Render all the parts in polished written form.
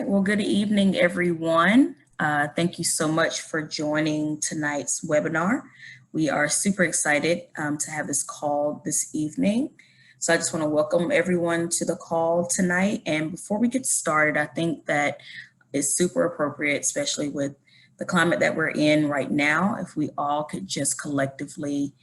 right, well, good evening, everyone. Thank you so much for joining tonight's webinar. We are super excited to have this call this evening. So I just want to welcome everyone to the call tonight. And before we get started, I think that it's super appropriate, especially with the climate that we're in right now, if we all could just collectively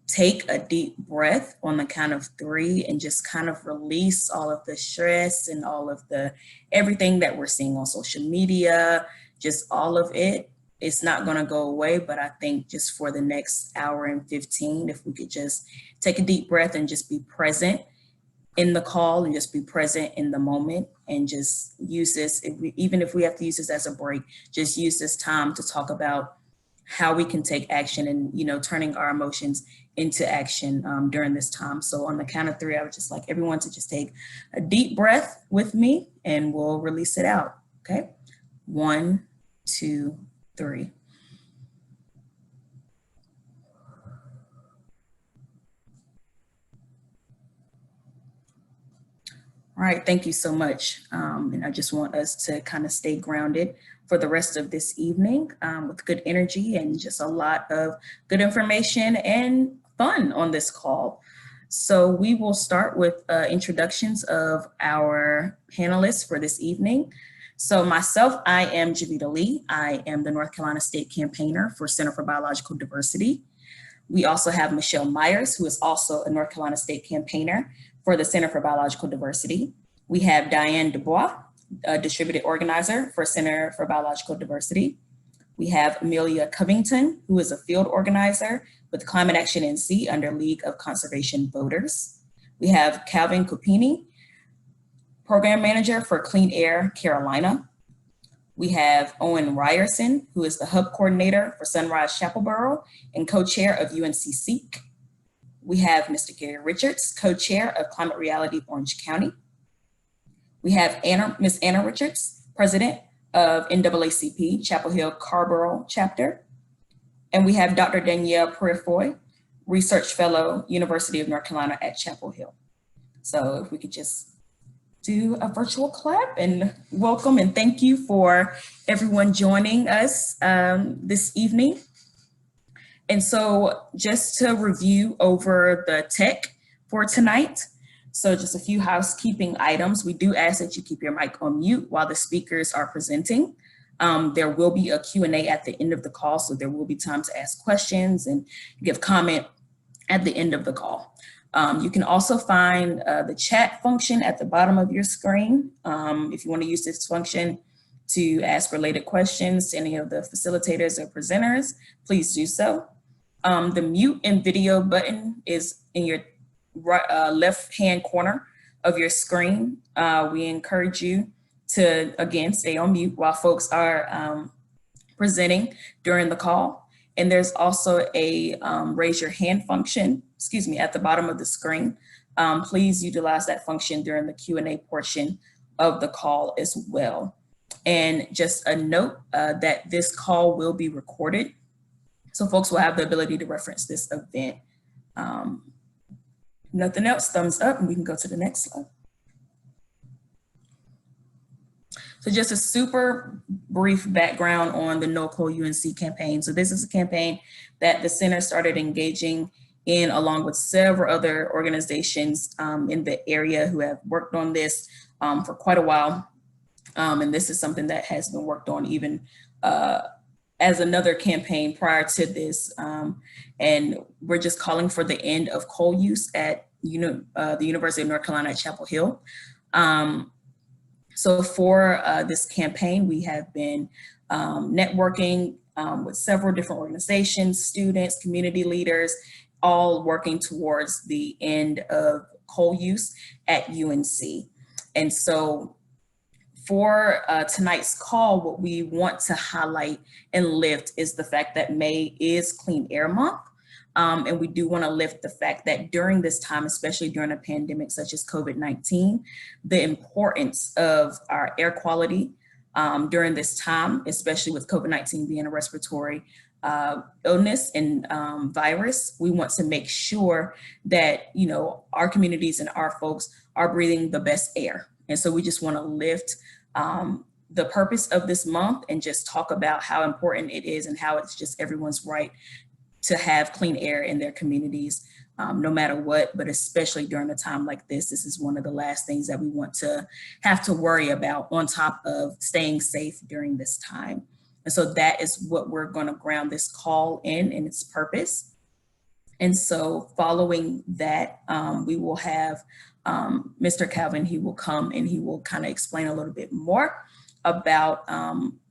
take a deep breath on the count of 3 and just kind of release all of the stress and all of the everything that we're seeing on social media, just all of it. It's not going to go away, but I think just for the next hour and 15, if we could just take a deep breath and just be present in the call and just be present in the moment and just use this, even if we have to use this as a break, just use this time to talk about how we can take action and, turning our emotions into action during this time. So on the count of 3, I would just like everyone to just take a deep breath with me and we'll release it out. Okay. 1, 2, 3. All right, thank you so much. And I just want us to kind of stay grounded for the rest of this evening with good energy and just a lot of good information and fun on this call. So we will start with introductions of our panelists for this evening. So myself, I am Javita Lee. I am the North Carolina State Campaigner for Center for Biological Diversity. We also have Michelle Myers, who is also a North Carolina State Campaigner for the Center for Biological Diversity. We have Diane Dubois, a distributed organizer for Center for Biological Diversity. We have Amelia Covington, who is a field organizer with Climate Action NC under League of Conservation Voters. We have Calvin Copini, program manager for Clean Air Carolina. We have Owen Ryerson, who is the hub coordinator for Sunrise Chapel Borough and co-chair of UNC SEEK. We have Mr. Gary Richards, co-chair of Climate Reality Orange County. We have Ms. Anna Richards, president of NAACP Chapel Hill Carborough chapter. And we have Dr. Danielle Purifoy, research fellow, University of North Carolina at Chapel Hill. So if we could just do a virtual clap and welcome and thank you for everyone joining us this evening. And so just to review over the tech for tonight, so just a few housekeeping items. We do ask that you keep your mic on mute while the speakers are presenting. There will be a Q&A at the end of the call, so there will be time to ask questions and give comment at the end of the call. You can also find the chat function at the bottom of your screen. If you want to use this function to ask related questions to any of the facilitators or presenters, please do so. The mute and video button is in your left-hand corner of your screen. We encourage you to, again, stay on mute while folks are presenting during the call. And there's also a raise your hand function, at the bottom of the screen. Please utilize that function during the Q&A portion of the call as well. And just a note that this call will be recorded, so folks will have the ability to reference this event. Nothing else, thumbs up, and we can go to the next slide. So just a super brief background on the No Coal UNC campaign. So this is a campaign that the center started engaging in along with several other organizations in the area who have worked on this for quite a while. And this is something that has been worked on even as another campaign prior to this. And we're just calling for the end of coal use at the University of North Carolina at Chapel Hill. So for this campaign, we have been networking with several different organizations, students, community leaders, all working towards the end of coal use at UNC. And so for tonight's call, what we want to highlight and lift is the fact that May is Clean Air Month. And we do want to lift the fact that during this time, especially during a pandemic such as COVID-19, the importance of our air quality during this time, especially with COVID-19 being a respiratory illness and virus, we want to make sure that, our communities and our folks are breathing the best air. And so we just want to lift the purpose of this month and just talk about how important it is and how it's just everyone's right to have clean air in their communities, no matter what, but especially during a time like this. This is one of the last things that we want to have to worry about, on top of staying safe during this time. And so that is what we're going to ground this call in its purpose. And so following that, we will have Mr. Calvin. He will come and he will kind of explain a little bit more about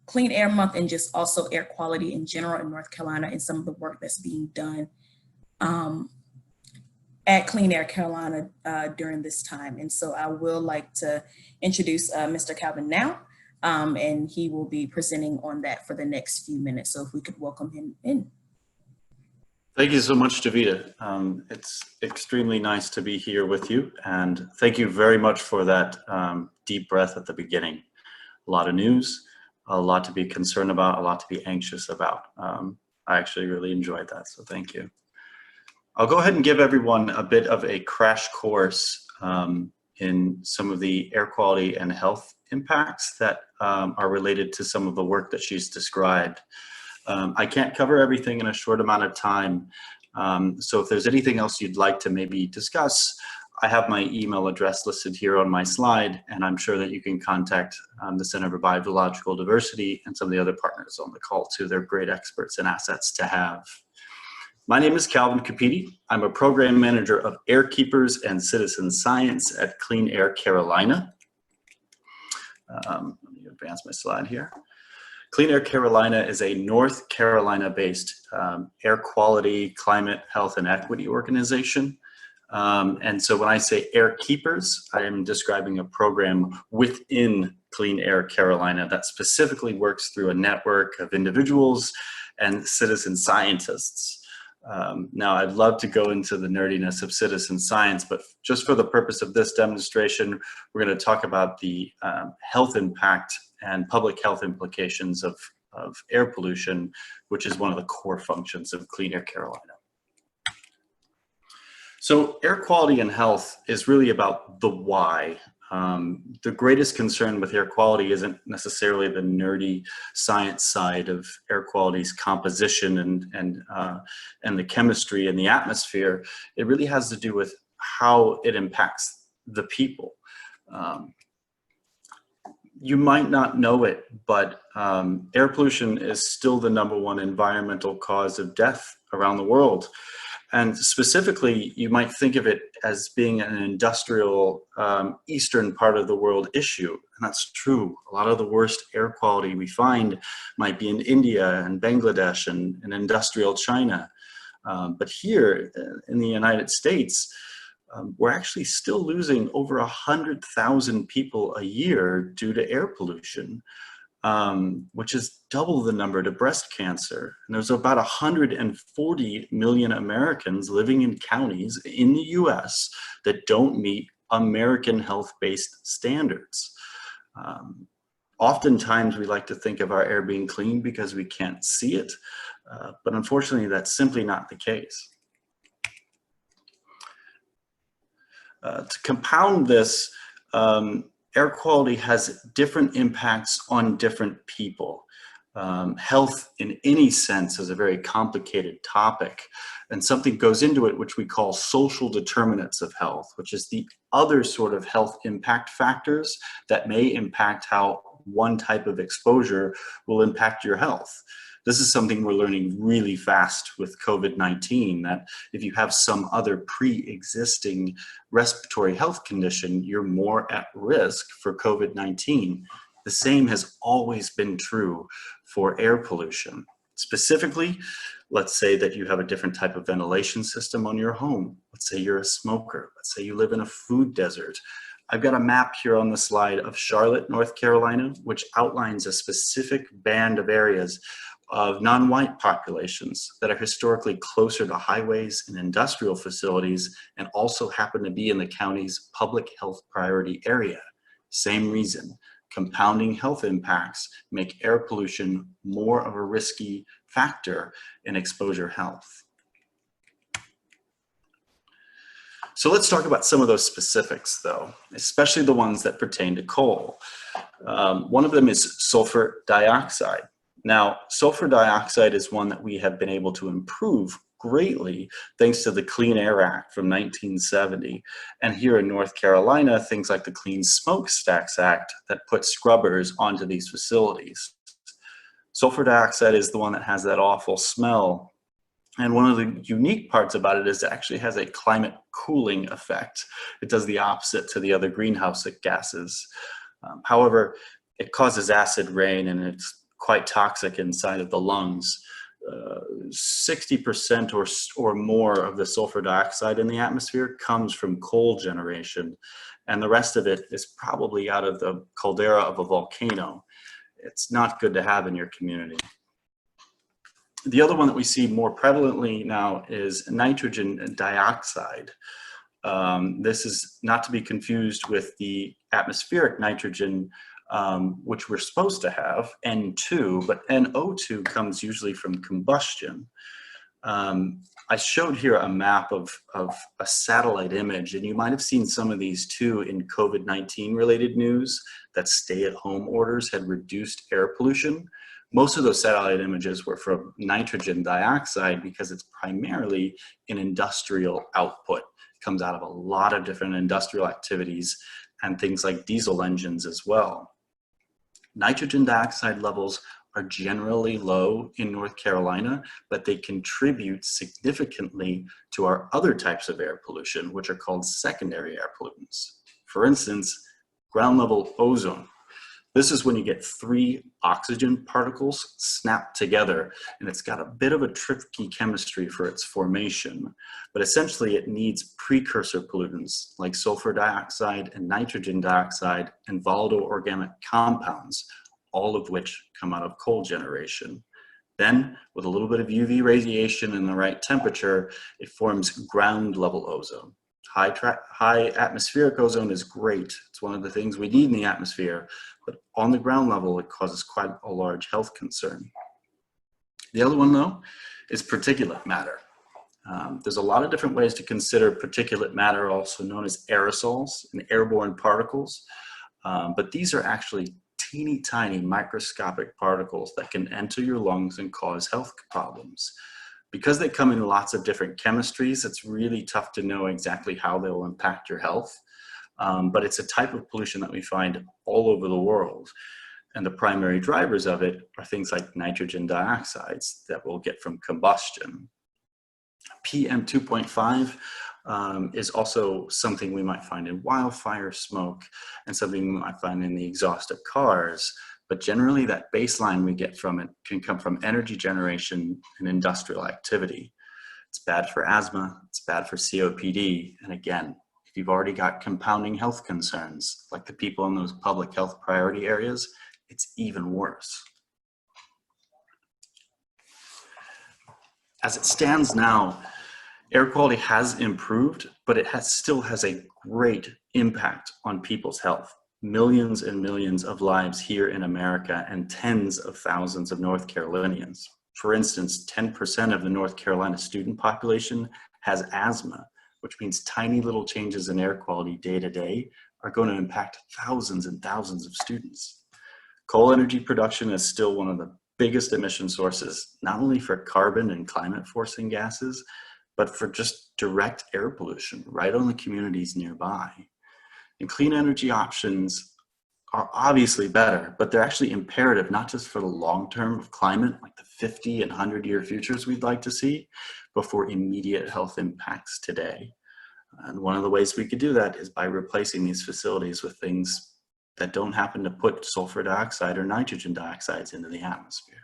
Clean Air Month and just also air quality in general in North Carolina and some of the work that's being done at Clean Air Carolina during this time. And so I will like to introduce Mr. Calvin now, and he will be presenting on that for the next few minutes. So if we could welcome him in. Thank you so much, Davida. It's extremely nice to be here with you, and thank you very much for that deep breath at the beginning. A lot of news, a lot to be concerned about, a lot to be anxious about. I actually really enjoyed that, so thank you. I'll go ahead and give everyone a bit of a crash course in some of the air quality and health impacts that are related to some of the work that she's described. I can't cover everything in a short amount of time, so if there's anything else you'd like to maybe discuss, I have my email address listed here on my slide, and I'm sure that you can contact the Center for Biological Diversity and some of the other partners on the call too. They're great experts and assets to have. My name is Calvin Capiti. I'm a program manager of Air Keepers and Citizen Science at Clean Air Carolina. Let me advance my slide here. Clean Air Carolina is a North Carolina-based air quality, climate, health, and equity organization. And so when I say Air Keepers, I am describing a program within Clean Air Carolina that specifically works through a network of individuals and citizen scientists. Now, I'd love to go into the nerdiness of citizen science, but just for the purpose of this demonstration, we're going to talk about the health impact and public health implications of air pollution, which is one of the core functions of Clean Air Carolina. So air quality and health is really about the why. The greatest concern with air quality isn't necessarily the nerdy science side of air quality's composition and the chemistry and the atmosphere. It really has to do with how it impacts the people. You might not know it, but air pollution is still the #1 environmental cause of death around the world. And specifically, you might think of it as being an industrial eastern part of the world issue. And that's true. A lot of the worst air quality we find might be in India and Bangladesh and industrial China. But here in the United States, we're actually still losing over 100,000 people a year due to air pollution. Which is double the number to breast cancer. And there's about 140 million Americans living in counties in the US that don't meet American health-based standards. Oftentimes we like to think of our air being clean because we can't see it, but unfortunately that's simply not the case. To compound this, air quality has different impacts on different people. Health in any sense is a very complicated topic, and something goes into it which we call social determinants of health, which is the other sort of health impact factors that may impact how one type of exposure will impact your health. This is something we're learning really fast with COVID-19, that if you have some other pre-existing respiratory health condition, you're more at risk for COVID-19. The same has always been true for air pollution. Specifically, let's say that you have a different type of ventilation system on your home. Let's say you're a smoker. Let's say you live in a food desert. I've got a map here on the slide of Charlotte, North Carolina, which outlines a specific band of areas of non-white populations that are historically closer to highways and industrial facilities and also happen to be in the county's public health priority area. Same reason, compounding health impacts make air pollution more of a risky factor in exposure health. So let's talk about some of those specifics though, especially the ones that pertain to coal. One of them is sulfur dioxide. Now, sulfur dioxide is one that we have been able to improve greatly thanks to the Clean Air Act from 1970. And here in North Carolina, things like the Clean Smokestacks Act that put scrubbers onto these facilities. Sulfur dioxide is the one that has that awful smell. And one of the unique parts about it is it actually has a climate cooling effect. It does the opposite to the other greenhouse gases. However, it causes acid rain and it's quite toxic inside of the lungs. 60% or more of the sulfur dioxide in the atmosphere comes from coal generation, and the rest of it is probably out of the caldera of a volcano. It's not good to have in your community. The other one that we see more prevalently now is nitrogen dioxide. This is not to be confused with the atmospheric nitrogen, which we're supposed to have, N2, but NO2 comes usually from combustion. I showed here a map of a satellite image, and you might have seen some of these too in COVID-19 related news, that stay-at-home orders had reduced air pollution. Most of those satellite images were from nitrogen dioxide because it's primarily an industrial output. It comes out of a lot of different industrial activities and things like diesel engines as well. Nitrogen dioxide levels are generally low in North Carolina, but they contribute significantly to our other types of air pollution, which are called secondary air pollutants. For instance, ground level ozone. This is when you get 3 oxygen particles snapped together, and it's got a bit of a tricky chemistry for its formation. But essentially it needs precursor pollutants like sulfur dioxide and nitrogen dioxide and volatile organic compounds, all of which come out of coal generation. Then, with a little bit of UV radiation and the right temperature, it forms ground level ozone. High atmospheric ozone is great. It's one of the things we need in the atmosphere, but on the ground level, it causes quite a large health concern. The other one though, is particulate matter. There's a lot of different ways to consider particulate matter, also known as aerosols and airborne particles, but these are actually teeny tiny microscopic particles that can enter your lungs and cause health problems. Because they come in lots of different chemistries, it's really tough to know exactly how they will impact your health. But it's a type of pollution that we find all over the world. And the primary drivers of it are things like nitrogen dioxides that we'll get from combustion. PM 2.5 is also something we might find in wildfire smoke and something we might find in the exhaust of cars. But generally that baseline we get from it can come from energy generation and industrial activity. It's bad for asthma, it's bad for COPD, and again, if you've already got compounding health concerns, like the people in those public health priority areas, it's even worse. As it stands now, air quality has improved, but it still has a great impact on people's health. Millions and millions of lives here in America and tens of thousands of North Carolinians. For instance, 10% of the North Carolina student population has asthma, which means tiny little changes in air quality day to day are going to impact thousands and thousands of students. Coal energy production is still one of the biggest emission sources, not only for carbon and climate forcing gases, but for just direct air pollution right on the communities nearby. And clean energy options are obviously better, but they're actually imperative, not just for the long term of climate, like the 50 and 100-year futures we'd like to see, but for immediate health impacts today. And one of the ways we could do that is by replacing these facilities with things that don't happen to put sulfur dioxide or nitrogen dioxides into the atmosphere.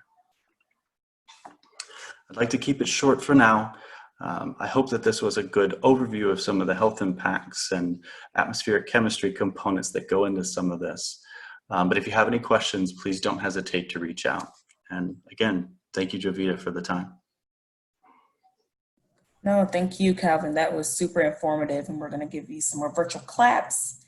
I'd like to keep it short for now. I hope that this was a good overview of some of the health impacts and atmospheric chemistry components that go into some of this. But if you have any questions, please don't hesitate to reach out. And again, thank you, Jovita, for the time. No, thank you, Calvin. That was super informative, and we're going to give you some more virtual claps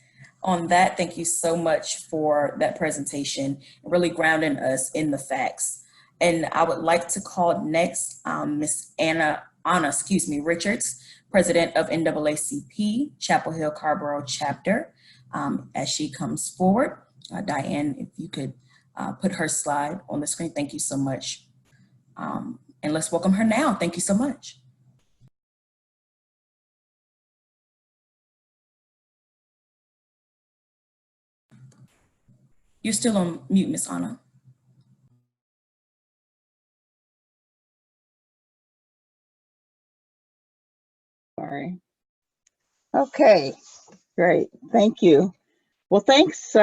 on that. Thank you so much for that presentation, really grounding us in the facts. And I would like to call next Miss Anna Richards president of NAACP Chapel Hill Carborough Chapter. As she comes forward, Diane, if you could put her slide on the screen, thank you so much. And let's welcome her now. Thank you so much. You're still on mute, Ms. Anna. Sorry. Okay, great. Thank you. Well, thanks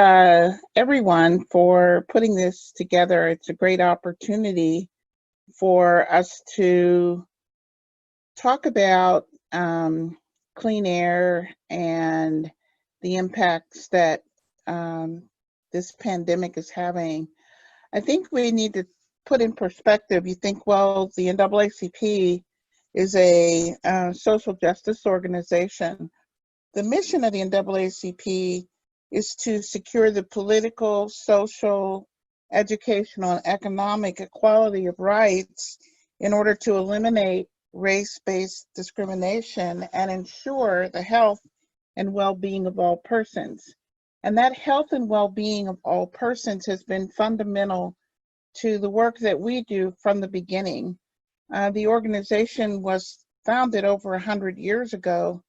everyone for putting this together. It's a great opportunity for us to talk about clean air and the impacts that this pandemic is having. I think we need to put in perspective. You think, well, the NAACP is a social justice organization. The mission of the NAACP is to secure the political, social, educational, and economic equality of rights in order to eliminate race-based discrimination and ensure the health and well-being of all persons. And that health and well-being of all persons has been fundamental to the work that we do from the beginning. The organization was founded over 100 years ago,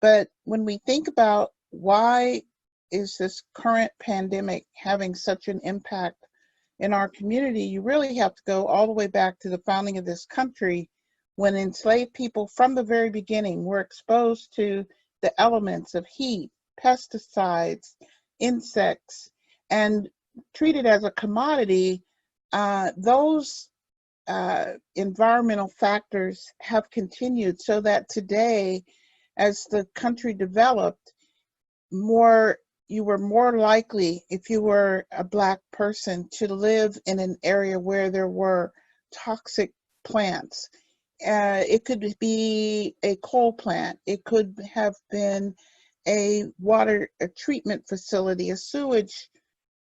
but when we think about why is this current pandemic having such an impact in our community, you really have to go all the way back to the founding of this country, when enslaved people from the very beginning were exposed to the elements of heat, pesticides, insects, and treated as a commodity. Those environmental factors have continued, so that today, as the country developed, you were more likely, if you were a Black person, to live in an area where there were toxic plants. It could be a coal plant. It could have been a treatment facility, a sewage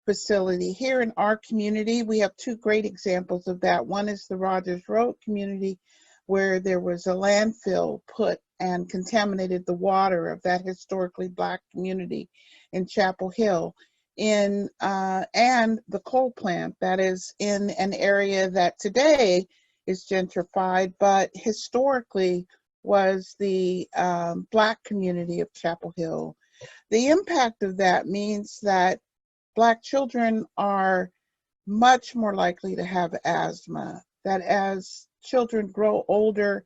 facility. Here in our community, we have two great examples of that. One is the Rogers Road community, where there was a landfill put and contaminated the water of that historically Black community in Chapel Hill, and the coal plant that is in an area that today is gentrified, but historically was the Black community of Chapel Hill. The impact of that means that Black children are much more likely to have asthma, that as children grow older,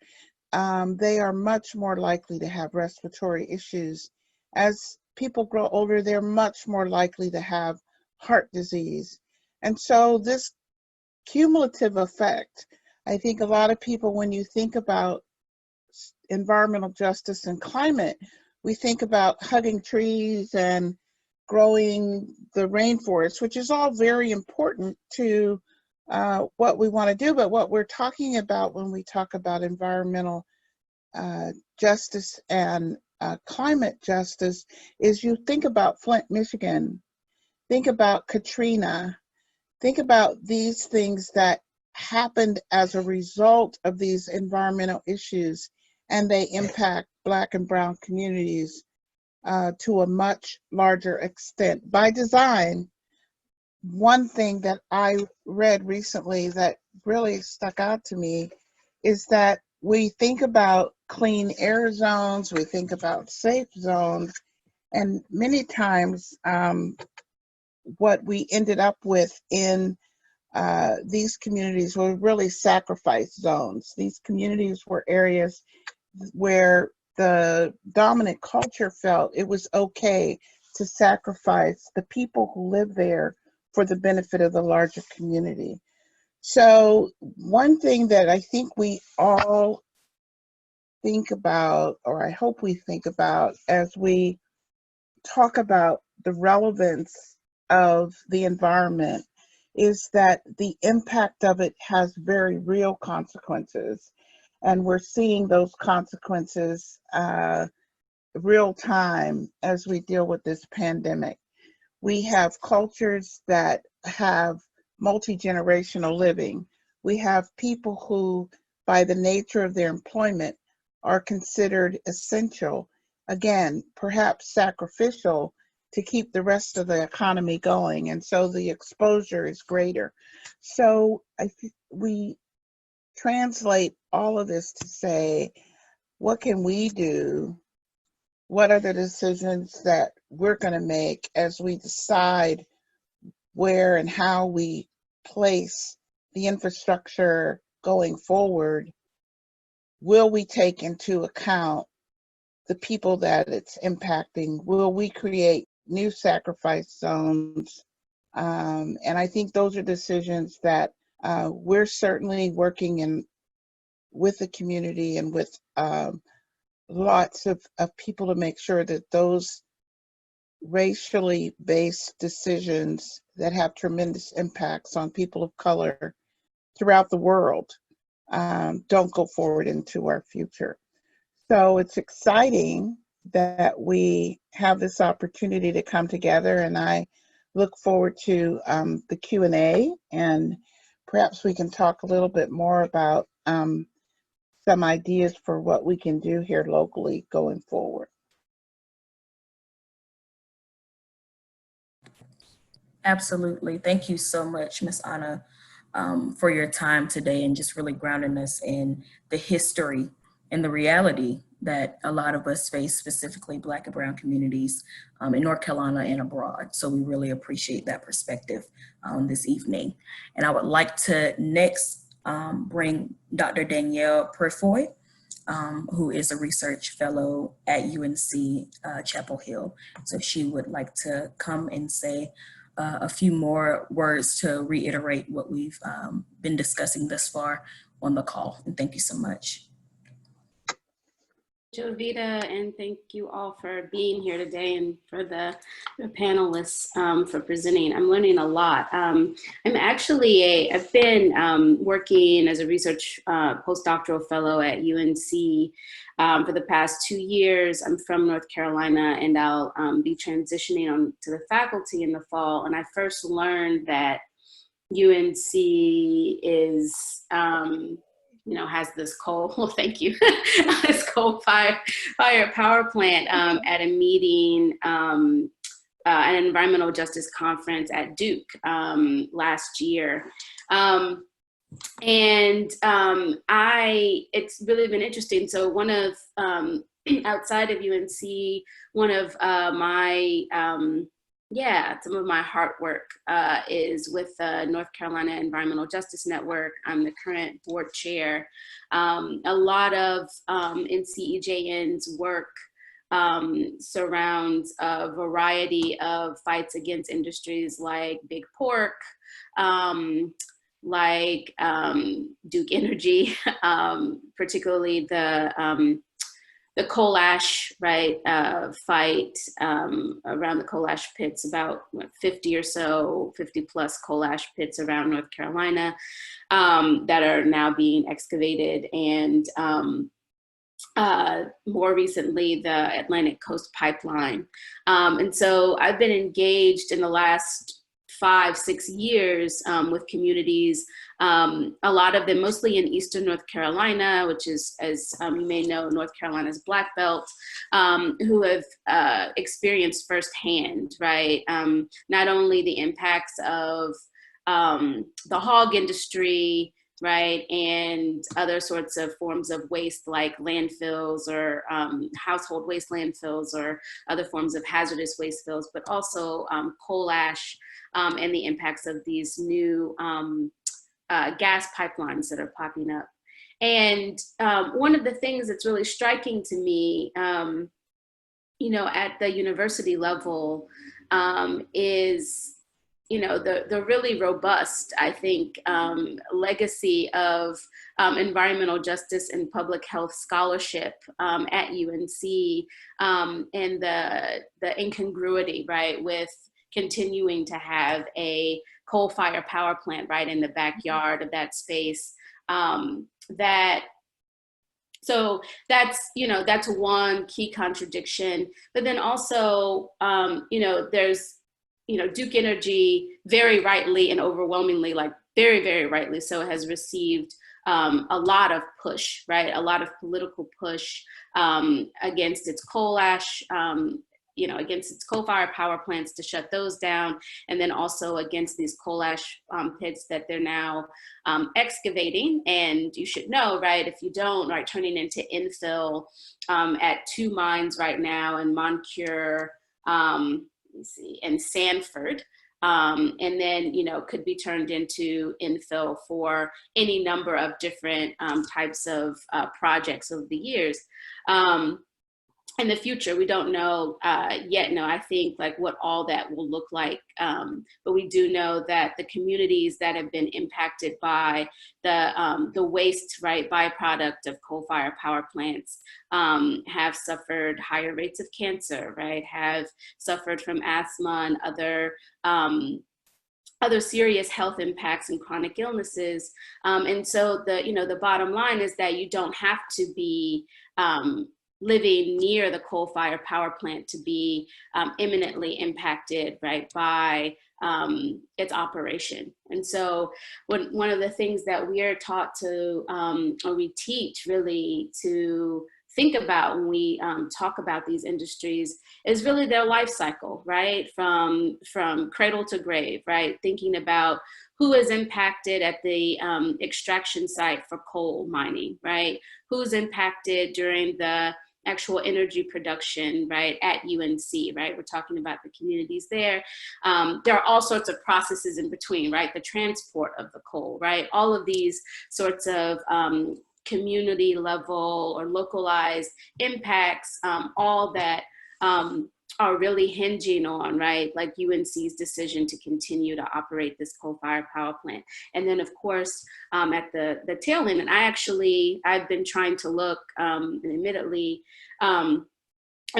they are much more likely to have respiratory issues. As people grow older, they're much more likely to have heart disease. And so this cumulative effect, I think a lot of people, when you think about environmental justice and climate, we think about hugging trees and growing the rainforest, which is all very important to what we want to do. But what we're talking about when we talk about environmental justice and climate justice is, you think about Flint, Michigan, think about Katrina, think about these things that happened as a result of these environmental issues, and they impact Black and Brown communities to a much larger extent. By design, one thing that I read recently that really stuck out to me is that we think about clean air zones, we think about safe zones, and many times what we ended up with in these communities were really sacrifice zones. These communities were areas where the dominant culture felt it was okay to sacrifice the people who live there for the benefit of the larger community. So one thing that I think we all think about, or I hope we think about, as we talk about the relevance of the environment, is that the impact of it has very real consequences. And we're seeing those consequences real time as we deal with this pandemic. We have cultures that have multi-generational living. We have people who, by the nature of their employment, are considered essential, again, perhaps sacrificial, to keep the rest of the economy going. And so the exposure is greater. So we translate all of this to say, what can we do? What are the decisions that we're going to make as we decide where and how we place the infrastructure going forward? Will we take into account the people that it's impacting? Will we create new sacrifice zones? And I think those are decisions that we're certainly working with the community and with lots of people to make sure that those racially based decisions that have tremendous impacts on people of color throughout the world don't go forward into our future. So it's exciting that we have this opportunity to come together, and I look forward to the Q&A, and perhaps we can talk a little bit more about some ideas for what we can do here locally going forward. Absolutely. Thank you so much, Ms. Anna, for your time today and just really grounding us in the history and the reality that a lot of us face, specifically Black and Brown communities in North Carolina and abroad. So we really appreciate that perspective this evening. And I would like to next bring Dr. Danielle Purifoy, who is a research fellow at UNC Chapel Hill. So she would like to come and say a few more words to reiterate what we've been discussing thus far on the call. And thank you so much. Jovita, and thank you all for being here today and for the panelists for presenting. I'm learning a lot. I've been working as a research postdoctoral fellow at UNC for the past 2 years. I'm from North Carolina, and I'll be transitioning on to the faculty in the fall. And I first learned that UNC is has this coal, well, thank you, this coal fire power plant at a meeting, an environmental justice conference at Duke last year. It's really been interesting. So one of, outside of UNC, one of some of my hard work is with the North Carolina Environmental Justice Network. I'm the current board chair. A lot of NCEJN's work surrounds a variety of fights against industries like Big Pork, like Duke Energy, particularly the coal ash, right, fight around the coal ash pits, about 50 plus coal ash pits around North Carolina that are now being excavated. And more recently, the Atlantic Coast Pipeline. And so I've been engaged in the last 5-6 years with communities, a lot of them mostly in Eastern North Carolina, which is, as you may know, North Carolina's Black Belt, who have experienced firsthand, right, not only the impacts of the hog industry, right, and other sorts of forms of waste like landfills or household waste landfills or other forms of hazardous waste fills, but also coal ash, and the impacts of these new gas pipelines that are popping up. And one of the things that's really striking to me, at the university level is, the really robust, I think, legacy of environmental justice and public health scholarship at UNC, and the incongruity, right, with continuing to have a coal-fired power plant right in the backyard of that space. So that's one key contradiction. But then also, there's, Duke Energy very rightly and overwhelmingly, like very, very rightly so, has received a lot of push, right? A lot of political push against its coal ash, against its coal-fired power plants to shut those down, and then also against these coal ash pits that they're now excavating. And you should know, right, if you don't, right, turning into infill at 2 mines right now in Moncure, and Sanford. And then, could be turned into infill for any number of different types of projects over the years. In the future, we don't know yet. No, I think like what all that will look like. But we do know that the communities that have been impacted by the waste, right, byproduct of coal-fired power plants have suffered higher rates of cancer, right, have suffered from asthma and other serious health impacts and chronic illnesses. And so the bottom line is that you don't have to be living near the coal-fired power plant to be imminently impacted, right, by its operation. And so one of the things that we are taught to, or we teach really to think about when we talk about these industries is really their life cycle, right? From cradle to grave, right? Thinking about who is impacted at the extraction site for coal mining, right? Who's impacted during the actual energy production, right, at UNC, right? We're talking about the communities there. There are all sorts of processes in between, right? The transport of the coal, right? All of these sorts of community level or localized impacts, all that are really hinging on, right, like UNC's decision to continue to operate this coal-fired power plant. And then of course, at the tail end, and I've been trying to look, and admittedly, I'm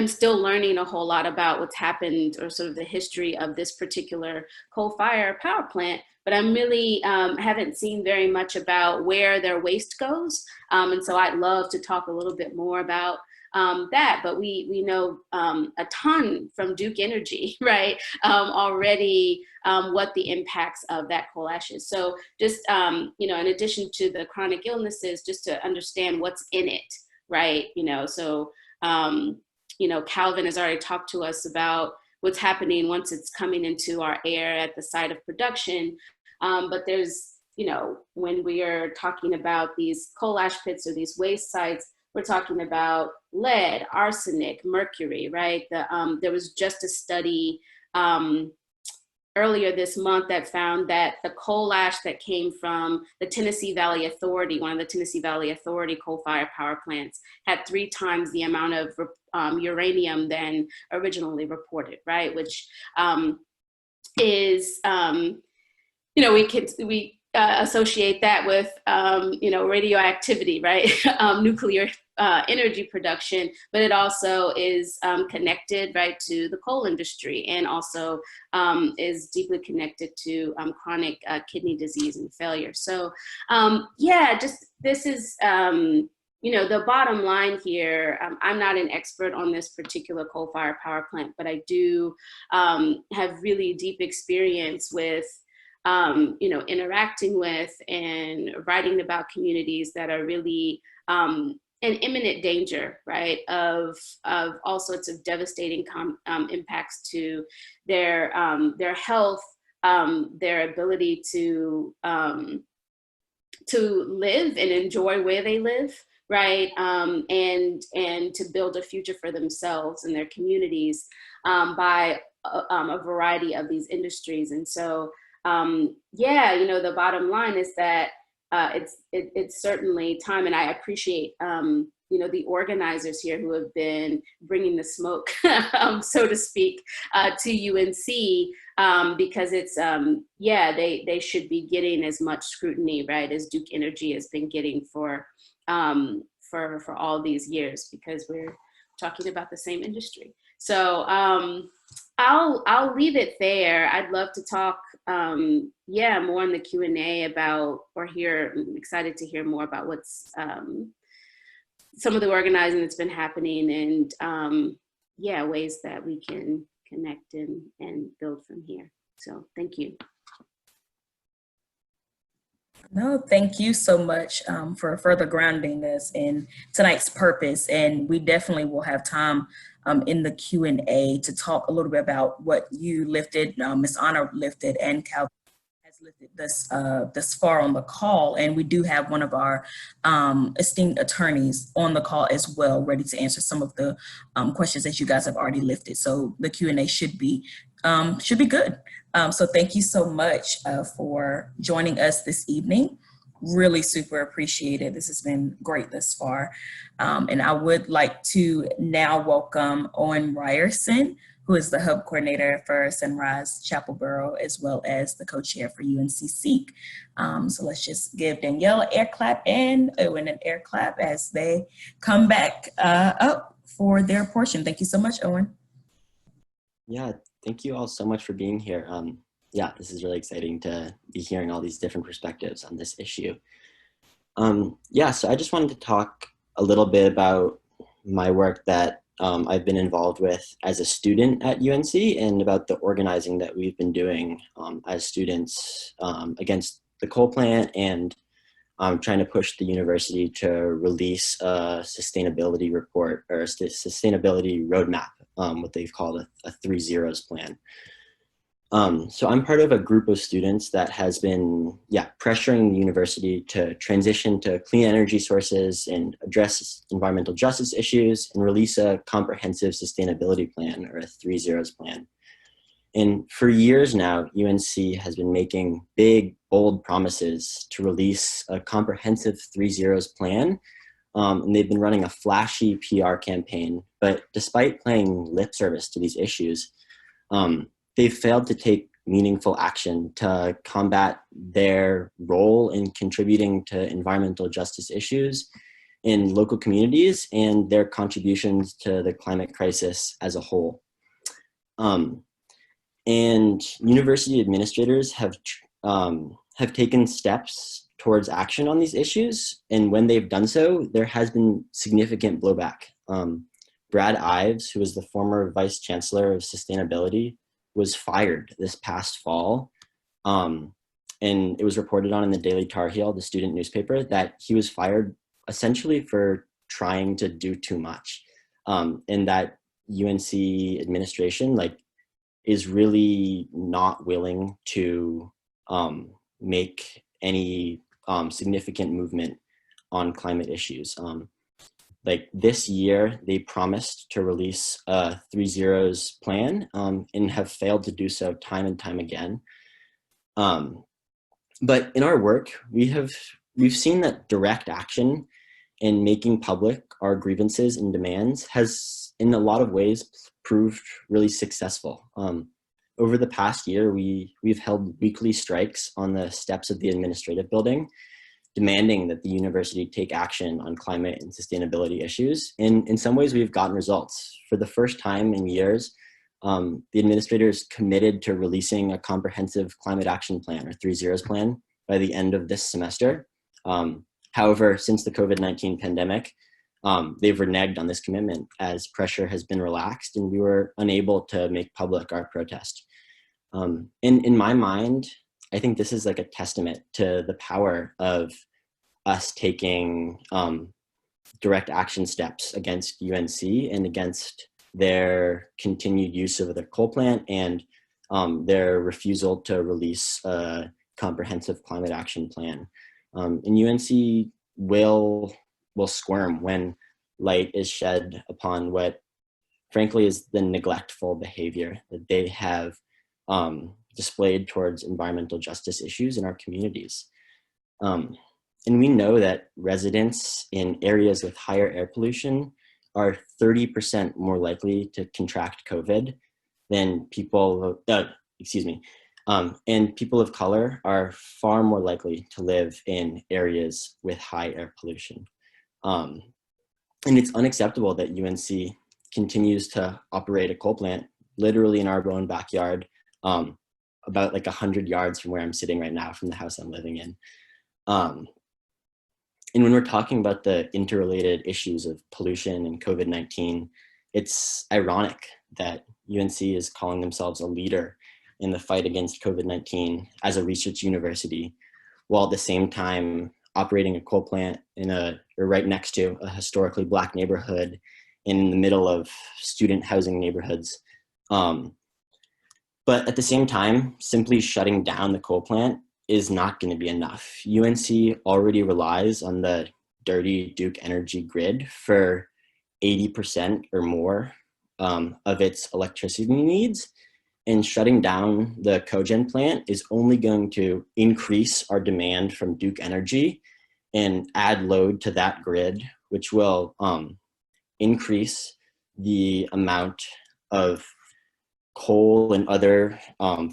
still learning a whole lot about what's happened or sort of the history of this particular coal-fired power plant, but I'm really haven't seen very much about where their waste goes. And so I'd love to talk a little bit more about that, but we know a ton from Duke Energy, right? Already what the impacts of that coal ash is. So just, in addition to the chronic illnesses, just to understand what's in it, right? So, Calvin has already talked to us about what's happening once it's coming into our air at the site of production. But there's, when we are talking about these coal ash pits or these waste sites, we're talking about lead, arsenic, mercury, right? There was just a study earlier this month that found that the coal ash that came from the Tennessee Valley Authority, one of the Tennessee Valley Authority coal-fired power plants, had 3 times the amount of uranium than originally reported, right? Which is, we associate that with, radioactivity, right? Nuclear energy production, but it also is connected, right, to the coal industry, and also is deeply connected to chronic kidney disease and failure. So this is, the bottom line here. I'm not an expert on this particular coal-fired power plant, but I do have really deep experience with interacting with and writing about communities that are really in imminent danger, right, of all sorts of devastating impacts to their health, their ability to live and enjoy where they live, right, and to build a future for themselves and their communities by a variety of these industries. And so, the bottom line is that it's certainly time, and I appreciate the organizers here who have been bringing the smoke, so to speak, to UNC, because it's they should be getting as much scrutiny, right, as Duke Energy has been getting for all these years, because we're talking about the same industry. So I'll leave it there. I'd love to talk more in the Q&A about, I'm excited to hear more about what's some of the organizing that's been happening, and ways that we can connect and build from here. So thank you. No, thank you so much for further grounding us in tonight's purpose. And we definitely will have time in the Q&A to talk a little bit about what you lifted, Ms. Anna lifted, and Cal has lifted this far on the call. And we do have one of our esteemed attorneys on the call as well, ready to answer some of the questions that you guys have already lifted. So the Q&A should be good. So thank you so much for joining us this evening. Really super appreciated. This has been great thus far. And I would like to now welcome Owen Ryerson, who is the hub coordinator for Sunrise Chapel Borough, as well as the co-chair for UNC Seek. So let's just give Danielle an air clap and Owen an air clap as they come back up for their portion. Thank you so much, Owen. Yeah, thank you all so much for being here. Yeah, this is really exciting to be hearing all these different perspectives on this issue. Yeah, so I just wanted to talk a little bit about my work that I've been involved with as a student at UNC and about the organizing that we've been doing as students against the coal plant and trying to push the university to release a sustainability report or a sustainability roadmap, what they've called a 3 zeros plan. So I'm part of a group of students that has been, pressuring the university to transition to clean energy sources and address environmental justice issues and release a comprehensive sustainability plan or a 3 zeros plan. And for years now, UNC has been making big, bold promises to release a comprehensive 3 zeros plan. And they've been running a flashy PR campaign, but despite paying lip service to these issues, they've failed to take meaningful action to combat their role in contributing to environmental justice issues in local communities and their contributions to the climate crisis as a whole. And university administrators have taken steps towards action on these issues. And when they've done so, there has been significant blowback. Brad Ives, who was the former vice chancellor of sustainability, was fired this past fall. And it was reported on in the Daily Tar Heel, the student newspaper, that he was fired essentially for trying to do too much. And that UNC administration is really not willing to make any significant movement on climate issues. This year, they promised to release a 3 zeros plan and have failed to do so time and time again. But in our work, we've seen that direct action and making public our grievances and demands has, in a lot of ways, proved really successful. Over the past year, we've held weekly strikes on the steps of the administrative building, demanding that the university take action on climate and sustainability issues. And in some ways, we've gotten results. For the first time in years, the administrators committed to releasing a comprehensive climate action plan or 3 zeros plan by the end of this semester. However, since the COVID-19 pandemic, they've reneged on this commitment as pressure has been relaxed and we were unable to make public our protest. In my mind, I think this is a testament to the power of us taking direct action steps against UNC and against their continued use of the coal plant and their refusal to release a comprehensive climate action plan. And UNC will squirm when light is shed upon what, frankly, is the neglectful behavior that they have displayed towards environmental justice issues in our communities. And we know that residents in areas with higher air pollution are 30% more likely to contract COVID than people, and people of color are far more likely to live in areas with high air pollution. And it's unacceptable that UNC continues to operate a coal plant literally in our own backyard, about 100 yards from where I'm sitting right now from the house I'm living in. And when we're talking about the interrelated issues of pollution and COVID-19, it's ironic that UNC is calling themselves a leader in the fight against COVID-19 as a research university while at the same time operating a coal plant or right next to a historically Black neighborhood in the middle of student housing neighborhoods. But at the same time, simply shutting down the coal plant is not going to be enough. UNC already relies on the dirty Duke Energy grid for 80% or more of its electricity needs. And shutting down the cogen plant is only going to increase our demand from Duke Energy and add load to that grid, which will increase the amount of coal and other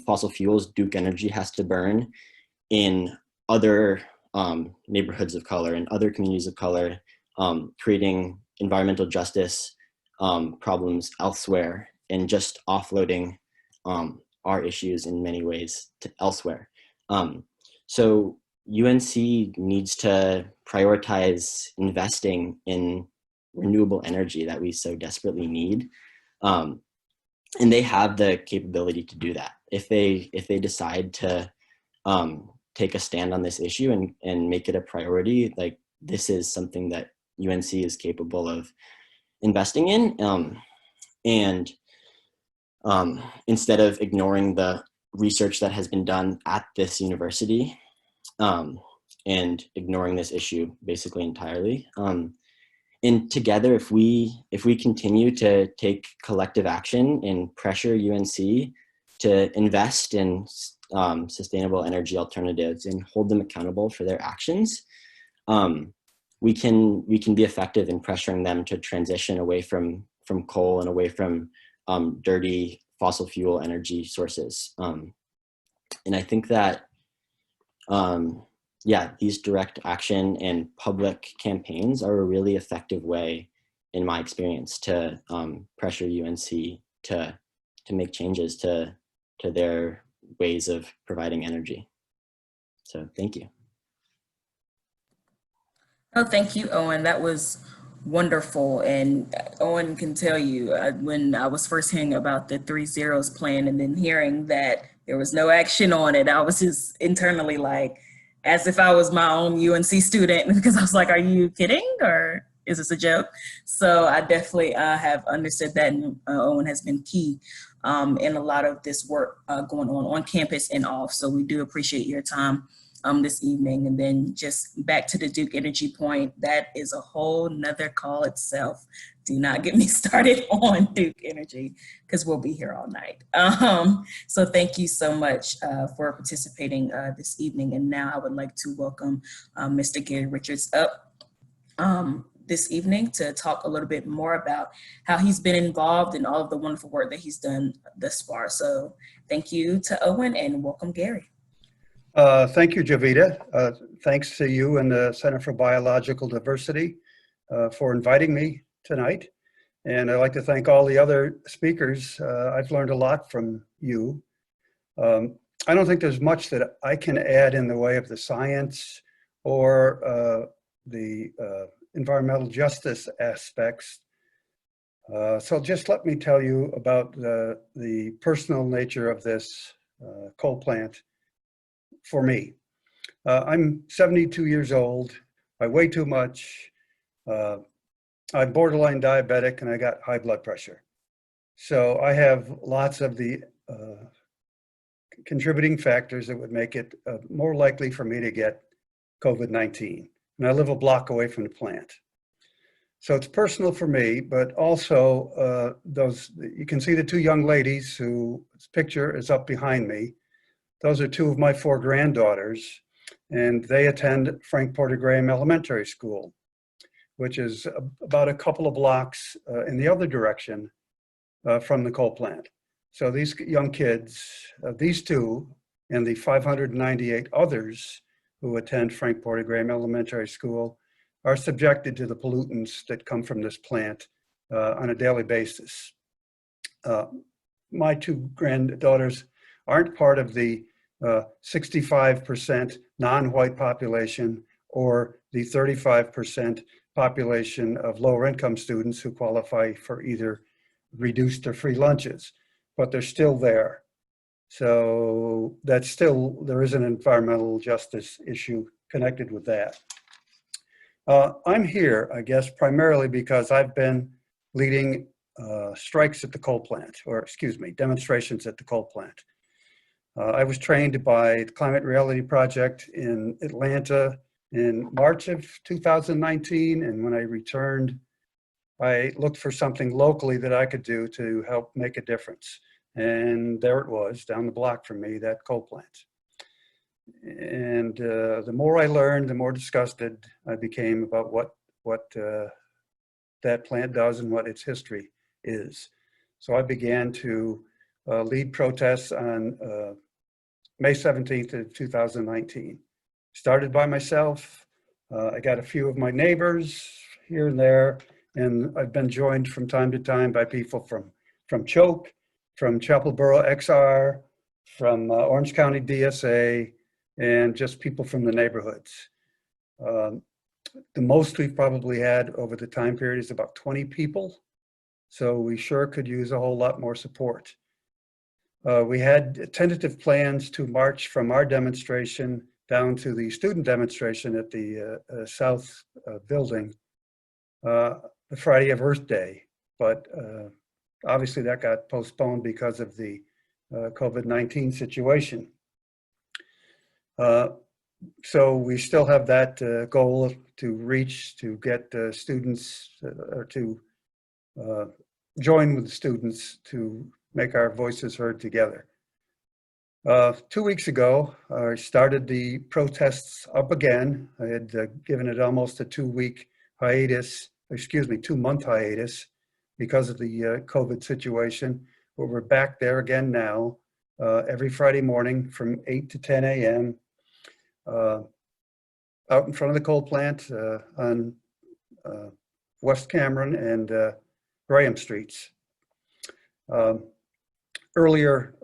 fossil fuels Duke Energy has to burn in other neighborhoods of color and other communities of color, creating environmental justice problems elsewhere and just offloading our issues in many ways to elsewhere. So UNC needs to prioritize investing in renewable energy that we so desperately need. And they have the capability to do that. If they decide to take a stand on this issue and make it a priority, like this is something that UNC is capable of investing in. And instead of ignoring the research that has been done at this university and ignoring this issue basically entirely. And together, if we continue to take collective action and pressure UNC to invest in sustainable energy alternatives and hold them accountable for their actions, we can be effective in pressuring them to transition away from coal and away from dirty fossil fuel energy sources. And I think that these direct action and public campaigns are a really effective way, in my experience, to pressure UNC to make changes to their ways of providing energy. So thank you. Oh, thank you, Owen. That was wonderful. And Owen can tell you, when I was first hearing about the 3 zeros plan and then hearing that there was no action on it, I was just internally like, as if I was my own UNC student, because I was like, are you kidding? Or is this a joke? So I definitely have understood that, and Owen has been key in a lot of this work going on campus and off. So we do appreciate your time this evening. And then just back to the Duke Energy point, that is a whole nother call itself. Do not get me started on Duke Energy, because we'll be here all night. So thank you so much for participating this evening. And now I would like to welcome Mr. Gary Richards up this evening to talk a little bit more about how he's been involved in all of the wonderful work that he's done thus far. So thank you to Owen and welcome Gary. Thank you, Javita. Thanks to you and the Center for Biological Diversity for inviting me tonight. And I'd like to thank all the other speakers. I've learned a lot from you. I don't think there's much that I can add in the way of the science or the environmental justice aspects. So just let me tell you about the personal nature of this coal plant for me. I'm 72 years old. I weigh too much. I'm borderline diabetic and I got high blood pressure. So I have lots of the contributing factors that would make it more likely for me to get COVID-19. And I live a block away from the plant. So it's personal for me, but also you can see the two young ladies whose picture is up behind me. Those are two of my 4 granddaughters, and they attend Frank Porter Graham Elementary School, which is about a couple of blocks in the other direction from the coal plant. So these young kids, these two, and the 598 others who attend Frank Porter Graham Elementary School are subjected to the pollutants that come from this plant on a daily basis. My 2 granddaughters aren't part of the 65% non-white population or the 35% population of lower income students who qualify for either reduced or free lunches, but they're still there. So that's still, there is an environmental justice issue connected with that. I'm here, I guess, primarily because I've been leading strikes at the coal plant, or excuse me, demonstrations at the coal plant. I was trained by the Climate Reality Project in Atlanta in March of 2019, and when I returned, I looked for something locally that I could do to help make a difference. And there it was, down the block from me, that coal plant. And the more I learned, the more disgusted I became about what that plant does and what its history is. So I began to lead protests on May 17th of 2019. Started by myself. I got a few of my neighbors here and there, and I've been joined from time to time by people from Choke, from Chapel Borough XR, from Orange County DSA, and just people from the neighborhoods. The most we've probably had over the time period is about 20 people. So we sure could use a whole lot more support. We had tentative plans to march from our demonstration down to the student demonstration at the South building the Friday of Earth Day, but obviously that got postponed because of the COVID-19 situation. So we still have that goal to reach, to get students or to join with the students to make our voices heard together. 2 weeks ago, I started the protests up again. I had given it almost a 2-week hiatus, excuse me, 2-month hiatus because of the COVID situation, but we're back there again now, every Friday morning from 8 to 10 a.m. Out in front of the coal plant on West Cameron and Graham Streets. Earlier,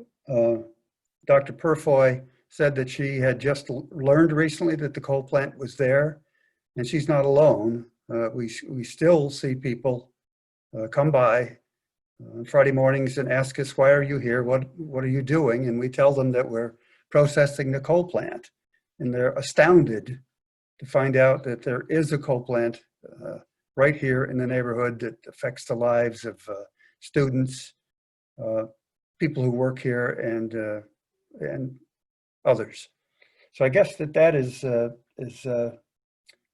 Dr. Purfoy said that she had just learned recently that the coal plant was there, and she's not alone. We still see people come by on Friday mornings and ask us, why are you here? What are you doing? And we tell them that we're processing the coal plant. And they're astounded to find out that there is a coal plant right here in the neighborhood that affects the lives of students, people who work here, and others. So I guess that is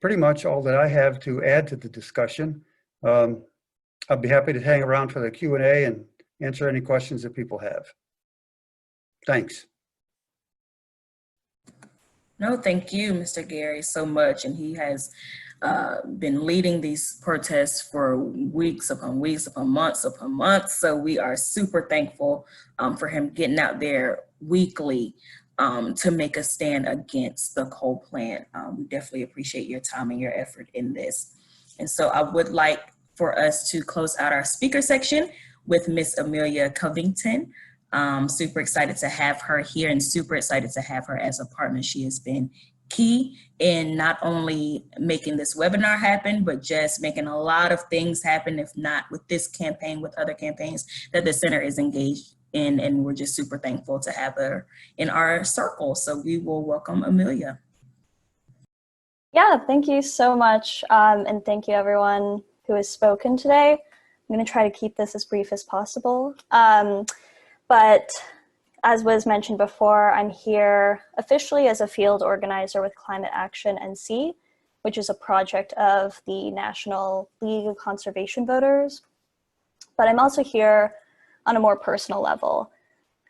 pretty much all that I have to add to the discussion. I'll be happy to hang around for the Q&A and answer any questions that people have. Thanks. No, thank you, Mr. Gary, so much. And he has been leading these protests for weeks upon weeks upon months. So we are super thankful for him getting out there weekly to make a stand against the coal plant. We definitely appreciate your time and your effort in this. And so I would like for us to close out our speaker section with Miss Amelia Covington. Super excited to have her here and super excited to have her as a partner. She has been key in not only making this webinar happen, but just making a lot of things happen, if not with this campaign, with other campaigns that the center is engaged in. And we're just super thankful to have her in our circle. So we will welcome Amelia. Yeah, thank you so much. And thank you everyone who has spoken today. I'm going to try to keep this as brief as possible. But as was mentioned before, I'm here officially as a field organizer with Climate Action NC, which is a project of the National League of Conservation Voters. But I'm also here on a more personal level.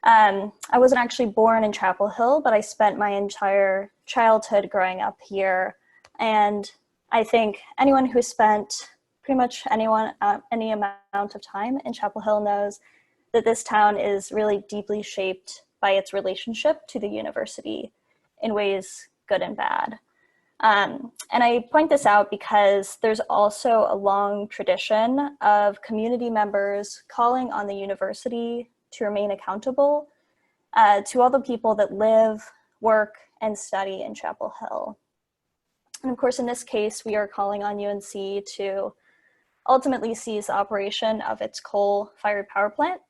I wasn't actually born in Chapel Hill, but I spent my entire childhood growing up here. And I think anyone who spent pretty much any amount of time in Chapel Hill knows that this town is really deeply shaped by its relationship to the university in ways good and bad. And I point this out because there's also a long tradition of community members calling on the university to remain accountable to all the people that live, work, and study in Chapel Hill. And of course, in this case, we are calling on UNC to ultimately cease operation of its coal-fired power plant.